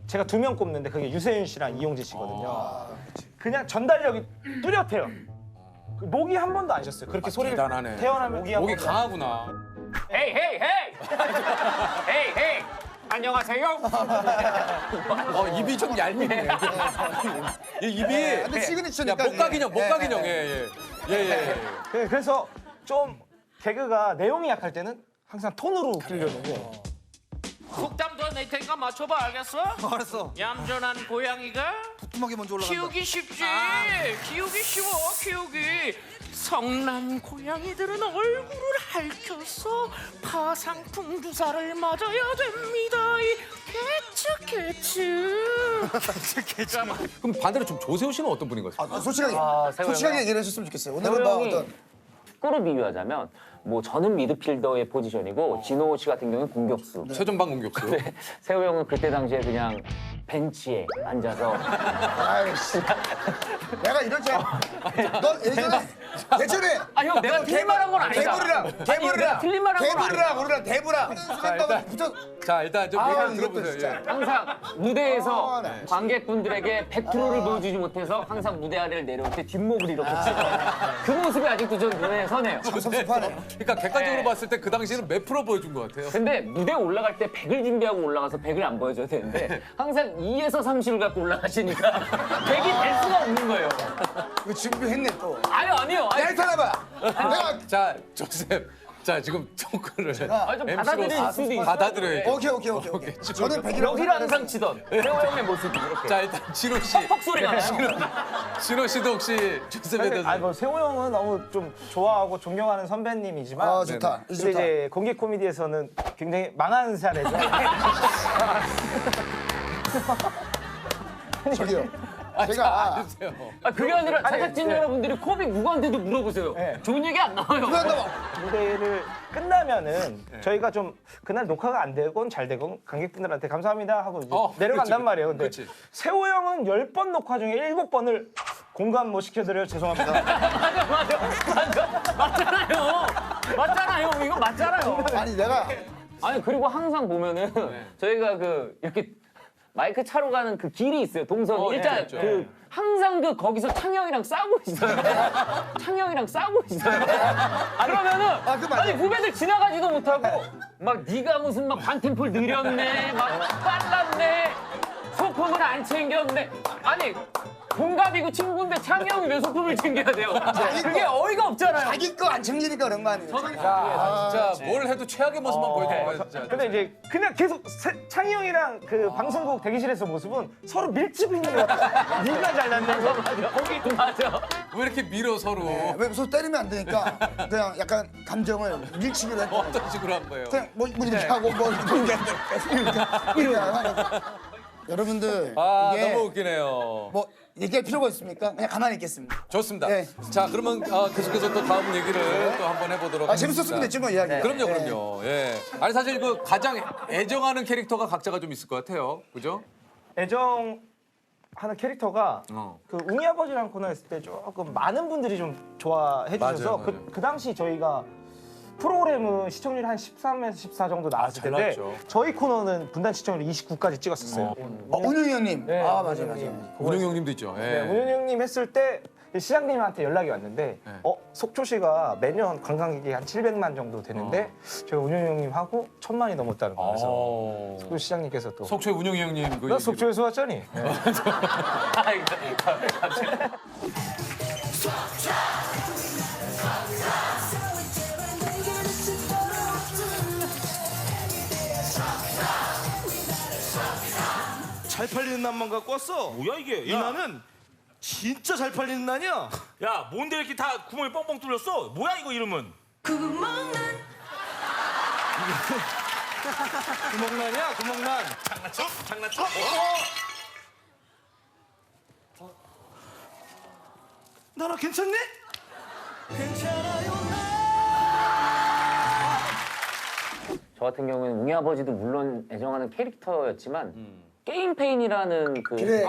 제가 2명 꼽는데 그게 유세윤 씨랑 이용진 씨거든요. 그냥 전달력이 뚜렷해요. 목이 한 번도 안 쉬었어요. 그렇게 소리를 대단하네. 태어나면 목이 목이 강하구나. 헤이 헤이 헤이 헤이 헤이 안녕하세요. 입이 좀 얄밉네. 이 입이. 근데 시그니처니까. 목각인형. 예. 그래서 좀 개그가 내용이 약할 때는 항상 톤으로 웃기려고. 속담 더 낼 테니까 맞춰봐. 알겠어? 알았어. 얌전한 고양이가 부뚜막이 먼저 올라간다. 키우기 쉽지. 키우기 쉬워. 키우기. 성난 고양이들은 얼굴을 핥혀서 파상풍 주사를 맞아야 됩니다. 이 개츠. 그럼 반대로 좀 조세호 씨는 어떤 분인 것 같습니까? 솔직하게 얘기를 해줬으면 좋겠어요. 오늘은 세호 뭐 형이 어떤 축구로 비유하자면 뭐 저는 미드필더의 포지션이고 진호 씨 같은 경우는 공격수. 최전방 공격수. 네, 세호 형은 그때 당시에 그냥 벤치에 앉아서 아이씨. 내가 이럴 줄 너 예전에 형 내가 틀린 말 한 건 아니다. 개불이랑 틀린 말 한 건 아니다. 우리랑 대부랑 자, 일단 좀 얘기 좀 이것도 들어보세요. 진짜. 예. 항상 무대에서 관객분들에게 100%를 보여주지 못해서 항상 무대 아래를 내려올 때 뒷목을 이렇게 치고 그 모습이 아직도 전 눈에 선해요. 섭섭하네. 그러니까 객관적으로 네. 봤을 때 그 당시에는 몇 프로 보여준 것 같아요? 근데 무대에 올라갈 때 100을 준비하고 올라가서 100을 안 보여줘야 되는데 항상 2에서 30을 갖고 올라가시니까 100이 될 수가 없는 거예요. 이거 준비했네 또. 아니요. 야, 일단해봐. 내가 자, 조셉. 자, 지금 토크를 좀 MC로 받아들일 수도 있어요. 받아들여야죠. 오케이. 저는 100이라고 여기를 항상 치던 세호 형의 모습이 이렇게 자, 일단 진호 씨. 퍽퍽 소리가 나요. 진호 씨도 혹시 조셉에 대해서 뭐 세호 형은 너무 좀 좋아하고 존경하는 선배님이지만 좋다. 근데 이제 공개 코미디에서는 굉장히 망한 사례죠. 저기요. 제가 그게 아니라 제작진 여러분들이 코빅 누구한테도 물어보세요. 좋은 얘기 안 나와요. 무대를 끝나면은 저희가 좀 그날 녹화가 안 되건 잘 되건 관객분들한테 감사합니다 하고 이제 내려간단 그치, 말이에요. 근데 그치. 세호 형은 10번 녹화 중에 7번을 공감 못 시켜드려요. 죄송합니다. 맞잖아요. 이거 맞잖아요. 아니 내가 아니 그리고 항상 보면은 저희가 그 이렇게 마이크 차로 가는 그 길이 있어요. 동선 일자 있죠. 그 항상 그 거기서 창영이랑 싸우고 있어요. 창영이랑 싸우고 있어요. 그러면은 아니 후배들 지나가지도 못하고 막 네가 무슨 막 반템폴 느렸네, 막 빨랐네, 소품을 안 챙겼네. 아니 동갑이고 친구인데 창영이 왜 소품을 챙겨야 돼요? 그게 어이가 없잖아요. 자기 거 안 챙기니까 그런 거 아니에요? 진짜 뭘 해도 최악의 모습만 보여주는 거야, 진짜. 근데 이제 그냥 계속 창희 형이랑 그 방송국 대기실에서 모습은 서로 밀치고 있는 것 같아. 네가 잘났네. 거기 맞아. 왜 이렇게 밀어 서로? 왜 서로 때리면 안 되니까 그냥 약간 감정을 밀치기로 했고 어떤 식으로 한 거예요? 그냥 뭐 이렇게 하고 뭐 이렇게 하고 여러분들 이게 너무 웃기네요. 뭐 얘기할 필요가 있습니까? 그냥 가만히 있겠습니다. 좋습니다. 네. 자, 그러면 계속해서 또 다음 얘기를 또 한번 해보도록 하겠습니다. 재밌었으면 됐지 뭐 이야기. 그럼요. 예. 아니 사실 그 가장 애정하는 캐릭터가 각자가 좀 있을 것 같아요. 그죠? 애정하는 캐릭터가 그 웅이 아버지랑 코너 했을 때 조금 많은 분들이 좀 좋아해 주셔서 맞아요. 그 당시 저희가 프로그램은 시청률이 한 13에서 14 정도 나왔을 잘 텐데 나왔죠. 저희 코너는 분단 시청률 29까지 찍었었어요. 운영이 형님. 네, 맞아요. 운영 형님도 있죠. 예. 네, 운영 형님 했을 때 시장님한테 연락이 왔는데 속초시가 매년 관광객이 한 700만 정도 되는데 제가 운영이 형님하고 1000만이 넘었다는 거예요. 그래서 시장님께서 또 속초의 운영이 형님 그 나 속초에서 왔잖니. 네. 잘 팔리는 난만 갖고 왔어. 뭐야 이게? 이 난은 진짜 잘 팔리는 난이야. 야, 뭔데 이렇게 다 구멍이 뻥뻥 뚫렸어? 뭐야 이거 이름은? 구멍난. 구멍난이야, 구멍난. 장난쳐? 장난쳐? 나라 괜찮니? 괜찮아요. 저 같은 경우에는 웅이 아버지도 물론 애정하는 캐릭터였지만 게임 페인이라는 그 그래.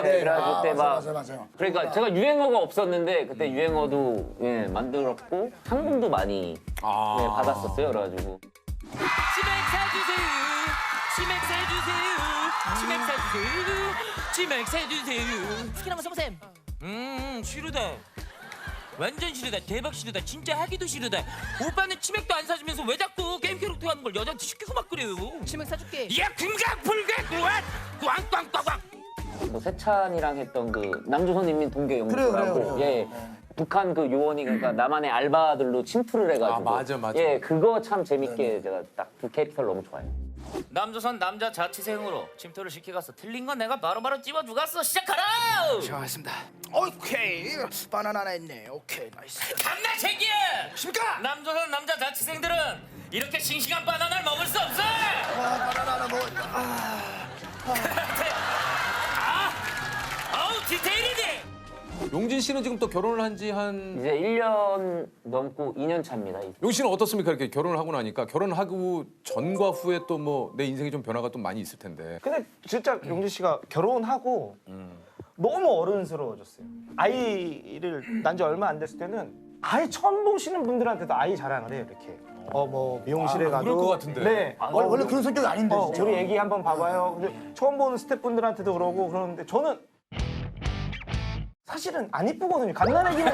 그래가지고 그때 막 맞아. 그러니까 제가 유행어가 없었는데 그때 유행어도 만들었고 상금도 많이 받았었어요. 그래가지고 치맥 사주세요. 치맥 사주세요. 치맥 사주세요. 스킬 한번 써보셈. 싫으다. 완전 싫으다. 대박 싫으다. 진짜 하기도 싫으다. 오빠는 치맥도 안 사주면서 왜 자꾸 게임 캐릭터 하는 걸 여자한테 시키고 막 그래요. 치맥 사줄게. 야, 궁각불각 꽝꽝꽝꽝. 뭐 세찬이랑 했던 그 남조선인민 동계연구소라고 예 북한 그 요원이 그러니까 나만의 알바들로 침투를 해가지고 맞아. 예 그거 참 재밌게 제가 딱 그 캐릭터를 너무 좋아해요. 남조선 남자 자취생으로 침투를 시켜가서 틀린 건 내가 바로바로 찝어주겠어. 시작하라. 좋았습니다. 오케이 바나나 하나 있네. 오케이 나이스. 강남 새끼야. 십니까? 남조선 남자 자취생들은 이렇게 싱싱한 바나나를 먹을 수 없어. 바나나 하나 먹. 아우 디테일이네. 용진 씨는 지금 또 결혼을 한 지 한 이제 1년 넘고 2년 차입니다. 용진 씨는 어떻습니까? 이렇게 결혼을 하고 나니까 결혼하고 전과 후에 또 뭐 내 인생에 좀 변화가 또 많이 있을 텐데. 근데 진짜 용진 씨가 결혼하고 너무 어른스러워졌어요. 아이를 낳은 지 얼마 안 됐을 때는 아예 처음 보시는 분들한테도 아이 자랑을 해요. 이렇게 뭐 미용실에 가도 그럴 것 같은데. 네. 원래 그런 성격이 아닌데 진짜. 우리 애기 한번 봐봐요. 근데 처음 보는 스태프분들한테도 그러고 그러는데 저는 사실은 안 이쁘거든요. 갓난애기는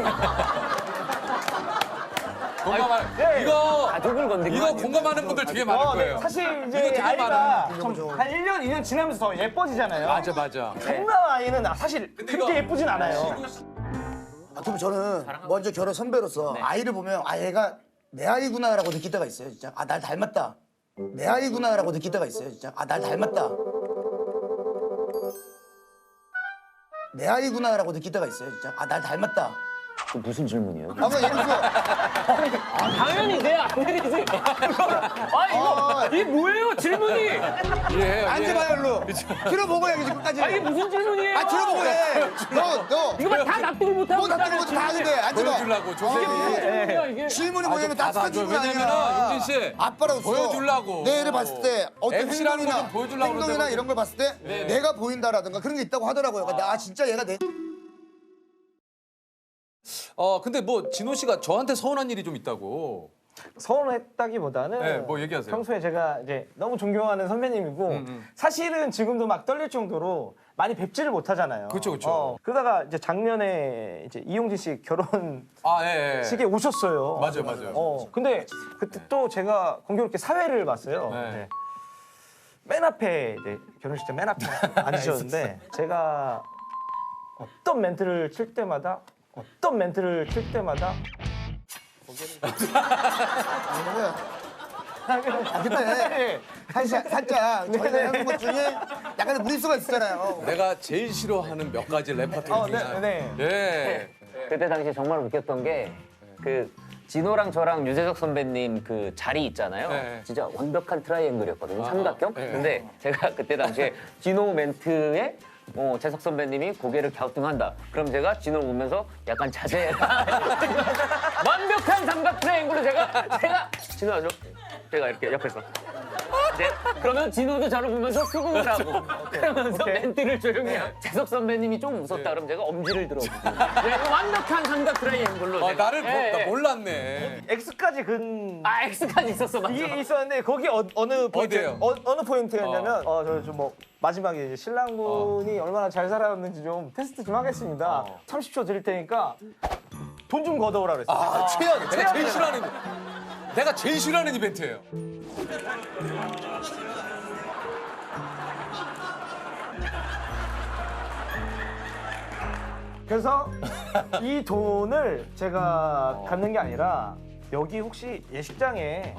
공감할 이거 가족을 건드린 이거 공감하는 분들 되게 많을 거예요. 사실 이거 이제 되게 아이가 많은 한 1년, 2년 지나면서 더 예뻐지잖아요. 맞아. 장난 아이는 사실 그렇게 예쁘진 않아요. 그럼 저는 먼저 결혼 선배로서 아이를 보면 얘가 내 아이구나라고 느낄 때가 있어요, 진짜. 날 닮았다. 내 아이구나라고 느낄 때가 있어요, 진짜. 날 닮았다. 내 아이구나라고 느낄 때가 있어요, 진짜. 날 닮았다. 그 무슨 질문이에요? 예를 들어서 당연히 내 아들이지. 이게 뭐예요 질문이? 예. 앉아봐요, 일로. 들어보고 얘기지, 끝까지. 이게 무슨 질문이에요? 들어보고 해. 너. 이거 다 납득을 못하고 너 납득을 다 하는데, 앉아봐. 보여주려고 조셉이. 질문이 뭐냐면 딱 받아줘. 질문 아니야. 왜냐면은 용진 씨 아빠로서 보여주려고. 내 애를 봤을 때 어떤 MC라는 행동이나 거좀 보여주려고 행동이나 그러는데 이런 걸 봤을 때 내가 보인다라든가 그런 게 있다고 하더라고요. 그러니까 진짜 얘가 내 근데 뭐 진호 씨가 저한테 서운한 일이 좀 있다고. 서운했다기보다는 네, 뭐 얘기하세요. 평소에 제가 이제 너무 존경하는 선배님이고 사실은 지금도 막 떨릴 정도로 많이 뵙지를 못하잖아요. 그렇죠. 그러다가 이제 작년에 이제 이용진 씨 결혼 예. 식에 오셨어요. 맞아요. 근데 그때 또 제가 공교롭게 사회를 봤어요. 네. 이제 맨 앞에 이제 결혼식 때 맨 앞에 앉으셨는데 제가 어떤 멘트를 칠 때마다 근데 살짝 저희가 하는 것 중에 약간의 무리수가 있잖아요. 내가 제일 싫어하는 몇 가지 레퍼토리 중에 하나. 예. 그때 당시에 정말 웃겼던 게 그 진호랑 저랑 유재석 선배님 그 자리 있잖아요. 네. 진짜 완벽한 트라이앵글이었거든요. 삼각형. 근데 제가 그때 당시에 진호 멘트에 재석 선배님이 고개를 갸우뚱한다. 그럼 제가 진호를 보면서 약간 자제해라. 완벽한 삼각 트라이앵글로 제가 진호 아죠? 제가 이렇게 옆에서 이제 그러면 진호도 저를 보면서 수긍을 하고 그러면서 멘트를 조용히 해요. 재석 선배님이 좀 웃었다 그러면 제가 엄지를 들어주고 완벽한 삼각 트라이앵글로 나를 나 몰랐네. X까지 근. 아 X까지 있었어 맞아. 이게 있었는데 거기 어느 포인트 어디예요? 어느 포인트였냐면 저 좀 뭐 마지막에 이제 신랑분이 얼마나 잘 살아왔는지 좀 테스트 좀 하겠습니다. 30초 드릴 테니까 돈 좀 걷어오라 그랬어요. 아, 최악. 내가 제일 싫어하는 내가 제일 싫어하는 이벤트예요. 그래서 이 돈을 제가 갖는 게 아니라 여기 혹시 예식장에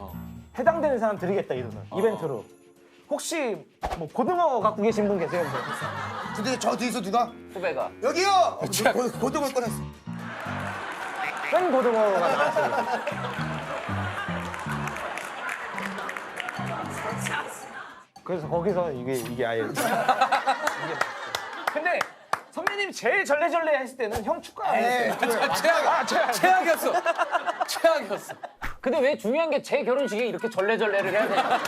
해당되는 사람 드리겠다 이 돈을 이벤트로. 혹시 뭐 고등어 갖고 계신 분 계세요? 근데 저 뒤에서 누가 후배가 여기요. 고등을 꺼냈어. 생 고등어가 나왔어요. 그래서 거기서 이게 아예 근데 선배님 제일 절레절레 했을 때는 형 축가였어요. 최악이었어. 최악이었어. 근데 왜 중요한 게 제 결혼식에 이렇게 절레절레를 해야 되냐?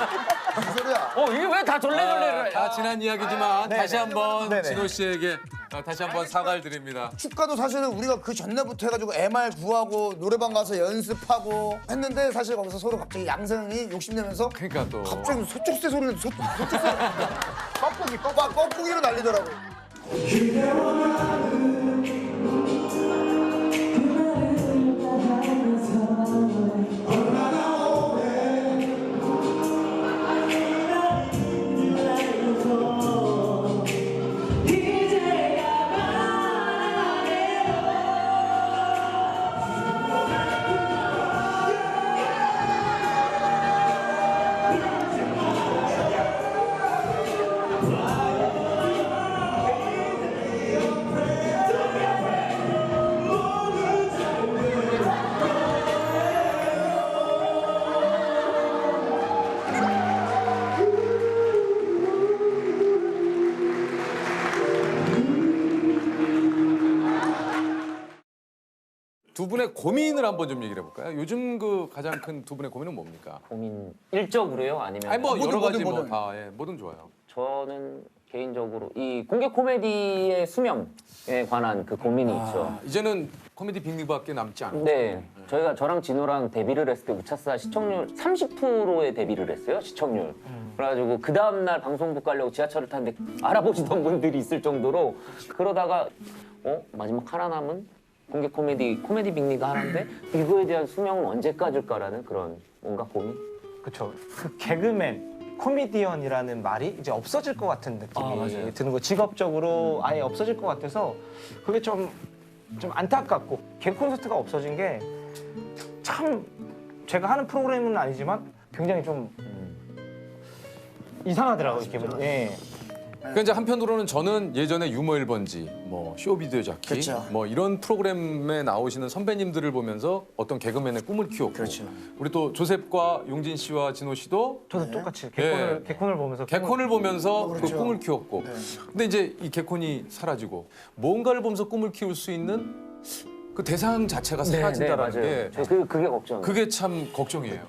무슨 소리야? 이게 왜 다 절레절레를 해? 다 지난 이야기지만 다시 한번 네네. 진호 씨에게 다시 한번 사과를 드립니다. 축가도 사실은 우리가 그 전날부터 해가지고 MR 구하고 노래방 가서 연습하고 했는데 사실 거기서 서로 갑자기 양성이 욕심내면서 그러니까 또 갑자기 소쪽새 소리를 뻐꾸기로 날리더라고. 두 분의 고민을 한번 좀 얘기를 해볼까요? 요즘 그 가장 큰 두 분의 고민은 뭡니까? 고민 일적으로요? 아니면 아니 뭐 뭐든, 여러 가지 뭐든. 뭐든 좋아요. 저는 개인적으로 이 공개 코미디의 수명에 관한 그 고민이 있죠. 이제는 코미디 빅리그밖에 남지 않아. 네, 저랑 진호랑 데뷔를 했을 때 우차사 시청률 30%에 데뷔를 했어요, 시청률. 그래가지고 그 다음날 방송국 가려고 지하철을 탔는데 알아보시던 분들이 있을 정도로 그러다가 마지막 하나 남은 공개 코미디 빅리그 하나인데 이거에 대한 수명은 언제까지일까라는 그런 뭔가 고민? 그렇죠. 그 개그맨, 코미디언이라는 말이 이제 없어질 것 같은 느낌이 드는 거. 직업적으로 아예 없어질 것 같아서 그게 좀 안타깝고 개그 콘서트가 없어진 게 참 제가 하는 프로그램은 아니지만 굉장히 좀 이상하더라고요 기분이. 예. 그러니까 이제 한편으로는 저는 예전에 유머 1번지, 뭐 쇼비디오 자키, 그렇죠. 뭐 이런 프로그램에 나오시는 선배님들을 보면서 어떤 개그맨의 꿈을 키웠고, 그렇죠. 우리 또 조셉과 용진 씨와 진호 씨도 저도 똑같이 예. 개콘을 보면서 개콘을 보면서 그 그렇죠. 꿈을 키웠고, 근데 이제 이 개콘이 사라지고 뭔가를 보면서 꿈을 키울 수 있는 그 대상 자체가 사라진다라는 게 그게 걱정. 그게 참 걱정이에요.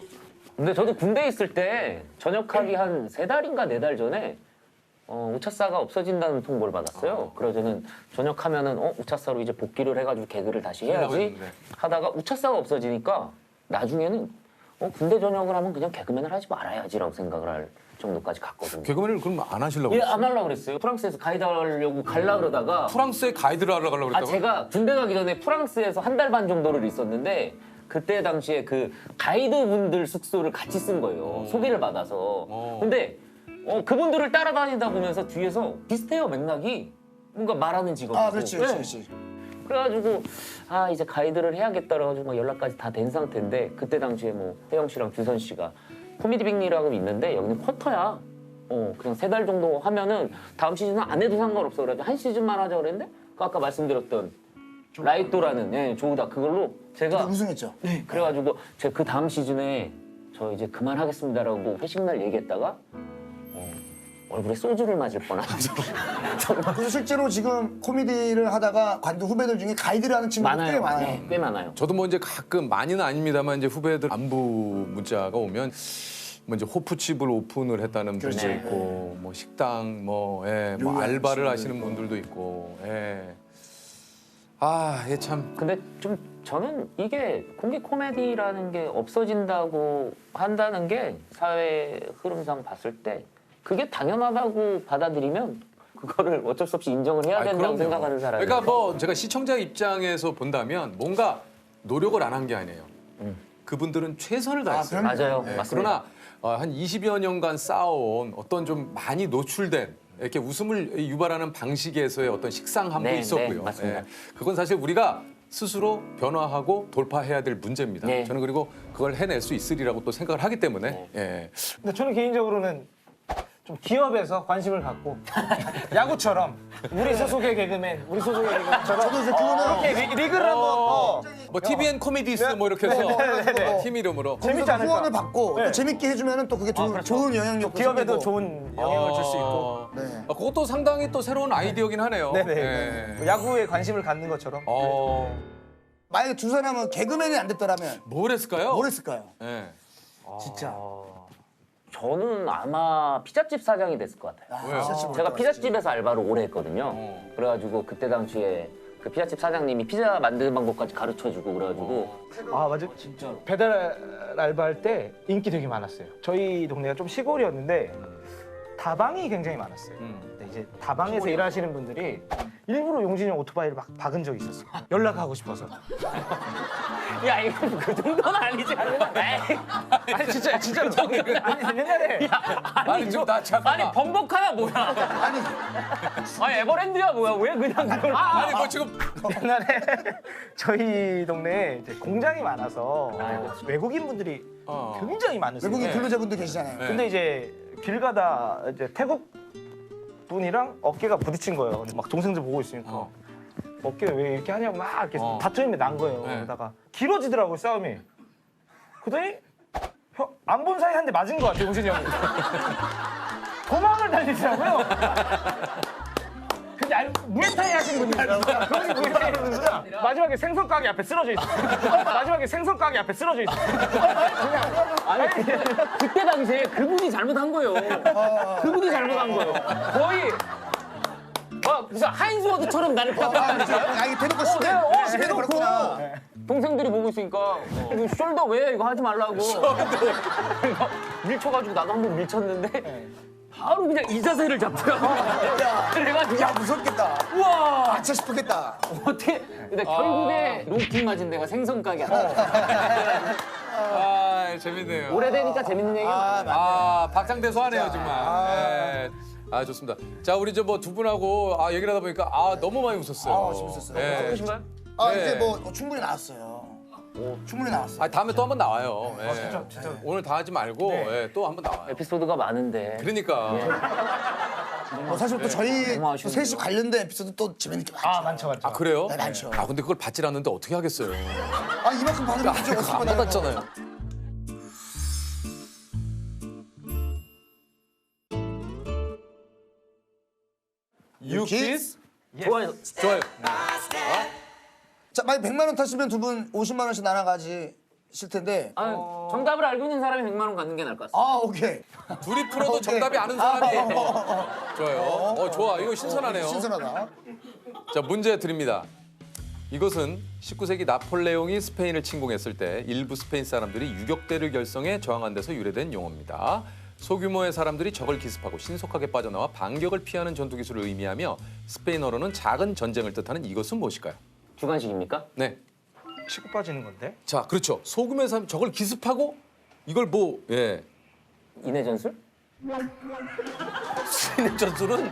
근데 저도 군대에 있을 때 전역하기 한 3달인가 4달 전에 우차사가 없어진다는 통보를 받았어요. 그래서 저는 전역하면은 우차사로 이제 복귀를 해가지고 개그를 다시 해야지 하다가 우차사가 없어지니까 나중에는 군대 전역을 하면 그냥 개그맨을 하지 말아야지라고 생각을 할 정도까지 갔거든요. 개그맨을 그럼 안 하시려고? 예, 안 하려고 그랬어요. 프랑스에서 가이드 하려고 갈라 그러다가 프랑스에 가이드를 하러 가려고 그랬다고요? 제가 군대 가기 전에 프랑스에서 한 달 반 정도를 있었는데 그때 당시에 그 가이드분들 숙소를 같이 쓴 거예요. 소개를 받아서. 근데 그분들을 따라다니다 보면서 뒤에서 비슷해요, 맥락이. 뭔가 말하는 직업이고. 아, 그렇지. 그래가지고 이제 가이드를 해야겠다 그래가지고 막 연락까지 다 된 상태인데 그때 당시에 뭐 혜영 씨랑 규선 씨가 코미디 빅리라고 있는데 여기는 쿼터야. 그냥 3달 정도 하면은 다음 시즌은 안 해도 상관없어. 그래가지고 한 시즌만 하자 그랬는데 그 아까 말씀드렸던 라이또라는 조우다 그걸로 제가 우승했죠. 네. 그래가지고 제가 그 다음 시즌에 저 이제 그만하겠습니다라고 회식 날 얘기했다가 얼굴에 소주를 맞을 뻔한. 그래서 실제로 지금 코미디를 하다가 관두 후배들 중에 가이드를 하는 친구들 꽤 많아요. 네, 꽤 많아요. 저도 뭐 이제 가끔 많이는 아닙니다만 이제 후배들 안부 문자가 오면 뭐 이제 호프집을 오픈을 했다는 분도 있고 뭐 식당 뭐 알바를 하시는 분들도 있고 참. 근데 좀 저는 이게 공개 코미디라는 게 없어진다고 한다는 게 사회 흐름상 봤을 때 그게 당연하다고 받아들이면 그거를 어쩔 수 없이 인정을 해야 된다고 생각하는 사람이에요. 그러니까 뭐 제가 시청자 입장에서 본다면 뭔가 노력을 안 한 게 아니에요. 그분들은 최선을 다했어요. 맞아요. 네, 맞습니다. 그러나 한 20여 년간 쌓아온 어떤 좀 많이 노출된 이렇게 웃음을 유발하는 방식에서의 어떤 식상함도 네, 있었고요. 네, 맞습니다. 그건 사실 우리가 스스로 변화하고 돌파해야 될 문제입니다. 네. 저는 그리고 그걸 해낼 수 있으리라고 또 생각을 하기 때문에 근데 저는 개인적으로는 좀 기업에서 관심을 갖고 야구처럼 우리 소속의 개그맨, 우리 소속의 개그맨처럼 저도 이제 그거는 이렇게 리그를 한번 뭐 TVN 코미디스 뭐 이렇게 해서 팀 이름으로 재밌지 않을까? 후원을 받고 또 재밌게 해주면 또 그게 좋은 영향력도 기업에도 생기고. 좋은 영향을 줄 수 있고 네. 그것도 상당히 또 새로운 아이디어긴 하네요. 네네. 야구에 관심을 갖는 것처럼. 만약에 두 사람은 개그맨이 안 됐더라면 뭘 했을까요? 뭘 했을까요? 진짜. 저는 아마 피자집 사장이 됐을 것 같아요. 왜요? 제가 피자집에서 알바를 오래 했거든요. 그래가지고 그때 당시에 그 피자집 사장님이 피자 만드는 방법까지 가르쳐주고 그래가지고 아 맞아. 진짜. 배달 알바할 때 인기 되게 많았어요. 저희 동네가 좀 시골이었는데 다방이 굉장히 많았어요. 근데 이제 다방에서 일하시는 분들이 일부러 용진이 형 오토바이를 막 박은 적이 있었어요. 연락하고 싶어서. 야 이거 그 정도는 아니지. 아니 진짜로. 아니 옛날에. 아니 좀나 잠깐만. 아니 범벅하야 뭐야? 아니 에버랜드야 뭐야? 왜 그냥 그걸? 아니 뭐 지금 옛날에 저희 동네에 이제 공장이 많아서 외국인 분들이 굉장히 많으세요. 외국인 근로자분들 계시잖아요. 근데 이제 길 가다 이제 태국 분이랑 어깨가 부딪힌 거예요. 근데 막 동생들 보고 있으니까 어깨 왜 이렇게 하냐고 막 이렇게 다툼이 난 거예요. 그러다가 길어지더라고요 싸움이. 그러더니 안 본 사이 한 대 맞은 것 같아요 용진이 형이. 도망을 달리더라고요. 근데 무에타이 하신 분이더라고요. 그분이 무에타이 하는 분이라 마지막에 생선 가게 앞에 쓰러져 있어요. 마지막에 생선 가게 앞에 쓰러져 있어요. 아니 그때 당시에 그분이 잘못한 거예요. 그분이 잘못한 거예요. 거의 무슨 하인즈워드처럼 나를 팍팍하니까. 이게 대놓고 시대. 대놓고 동생들이 보고 있으니까 이거 숄더 왜 이거 하지 말라고. 그러니까 밀쳐가지고 나도 한 번 밀쳤는데 바로 그냥 이 자세를 잡더라고. 그래가지고 야 무섭겠다. 우와 다쳐 싶겠다. 어떻게? 근데 결국에 롱킹 맞은 데가 생선 가게 아니야. 재밌네요. 오래되니까 재밌는 얘기야. 박장대소하네요 정말. 좋습니다. 자 우리 저 뭐 두 분하고 얘기를 하다 보니까 너무 많이 웃었어요. 재밌었어요. 보신가요? 이제 뭐 충분히 나왔어요. 충분히 나왔어요. 다음에 또 한 번 나와요. 진짜. 오늘 다 하지 말고 또 한 번 나와요. 에피소드가 많은데. 그러니까. 사실 또 저희 너무 또 아쉬운데요. 셋이 관련된 에피소드 또 재밌는 게 많죠. 많죠. 그래요? 네, 많죠. 근데 그걸 받질 않는데 어떻게 하겠어요? 이만큼 받으면 되죠. 어떻게 안 받아요? 받았잖아요. 유키스? 좋아요. 좋아요. 자, 만약 100만 원 타시면 두 분 50만 원씩 나눠 가지실 텐데. 정답을 알고 있는 사람이 100만 원 갖는 게 나을 것 같습니다. 오케이. 둘이 풀어도 정답이 아는 사람이. 좋아요. 좋아. 이거 신선하네요. 신선하다. 자, 문제 드립니다. 이것은 19세기 나폴레옹이 스페인을 침공했을 때 일부 스페인 사람들이 유격대를 결성해 저항한 데서 유래된 용어입니다. 소규모의 사람들이 적을 기습하고 신속하게 빠져나와 반격을 피하는 전투 기술을 의미하며 스페인어로는 작은 전쟁을 뜻하는 이것은 무엇일까요? 주관식입니까? 네. 치고 빠지는 건데. 자, 그렇죠. 소규모의 사람 적을 기습하고 이걸 인해 전술? 신의 전술은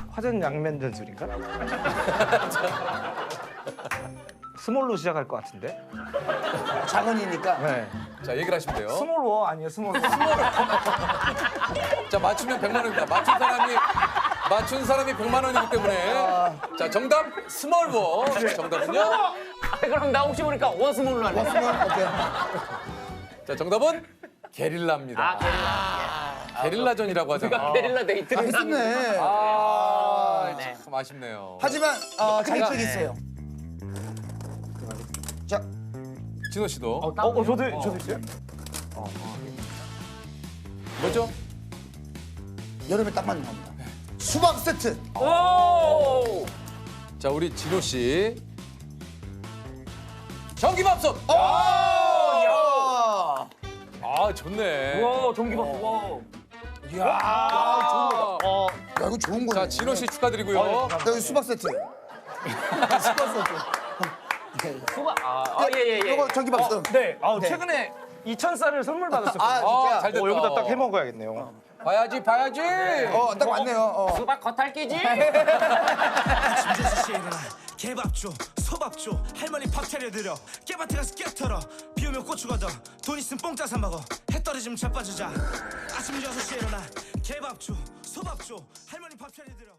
화전 양면 전술인가? 스몰로 시작할 것 같은데. 작은이니까. 네. 자, 얘기를 하시면 돼요. 스몰워 아니에요 스몰워. 자, 맞추면 100만 원입니다. 맞춘 사람이 100만 원이기 때문에. 자, 정답 스몰워. 정답은요? 그럼 나 혹시 모르니까 워스몰로 할래. 오케이. 자, 정답은 게릴라입니다. 게릴라전이라고 하잖아. 게릴라 데이트를 했었네. 참 아쉽네요. 하지만 자격증이 있어요. 자, 진호 씨도. 저도 있어요? 뭐죠? 여름에 딱 맞는 겁니다. 수박 세트. 오! 자, 우리 진호 씨. 전기밥솥. 야. 아, 좋네. 와, 전기밥솥. 와. 야, 야, 이거 좋은 거네. 자, 진호 씨 축하드리고요. 여기 수박 세트. 수박. 예. 이거 전기밥솥. 네. 최근에 2,000쌀을 선물 받았었거든요. 아, 잘 됐다. 여기다 딱 해 먹어야겠네요. 봐야지. 딱 맞네요. 수박 겉핥기지? 아침 6시에 일어나 개밥 줘 소밥 줘 할머니 밥 차려드려 깨밭에 가서 깨 털어 비 오면 고추 걷어 돈 있으면 뽕 짜서 먹어 해 떨어지면 자빠지자 아침 6시에 일어나 개밥 줘 소밥 줘 할머니 밥 차려드려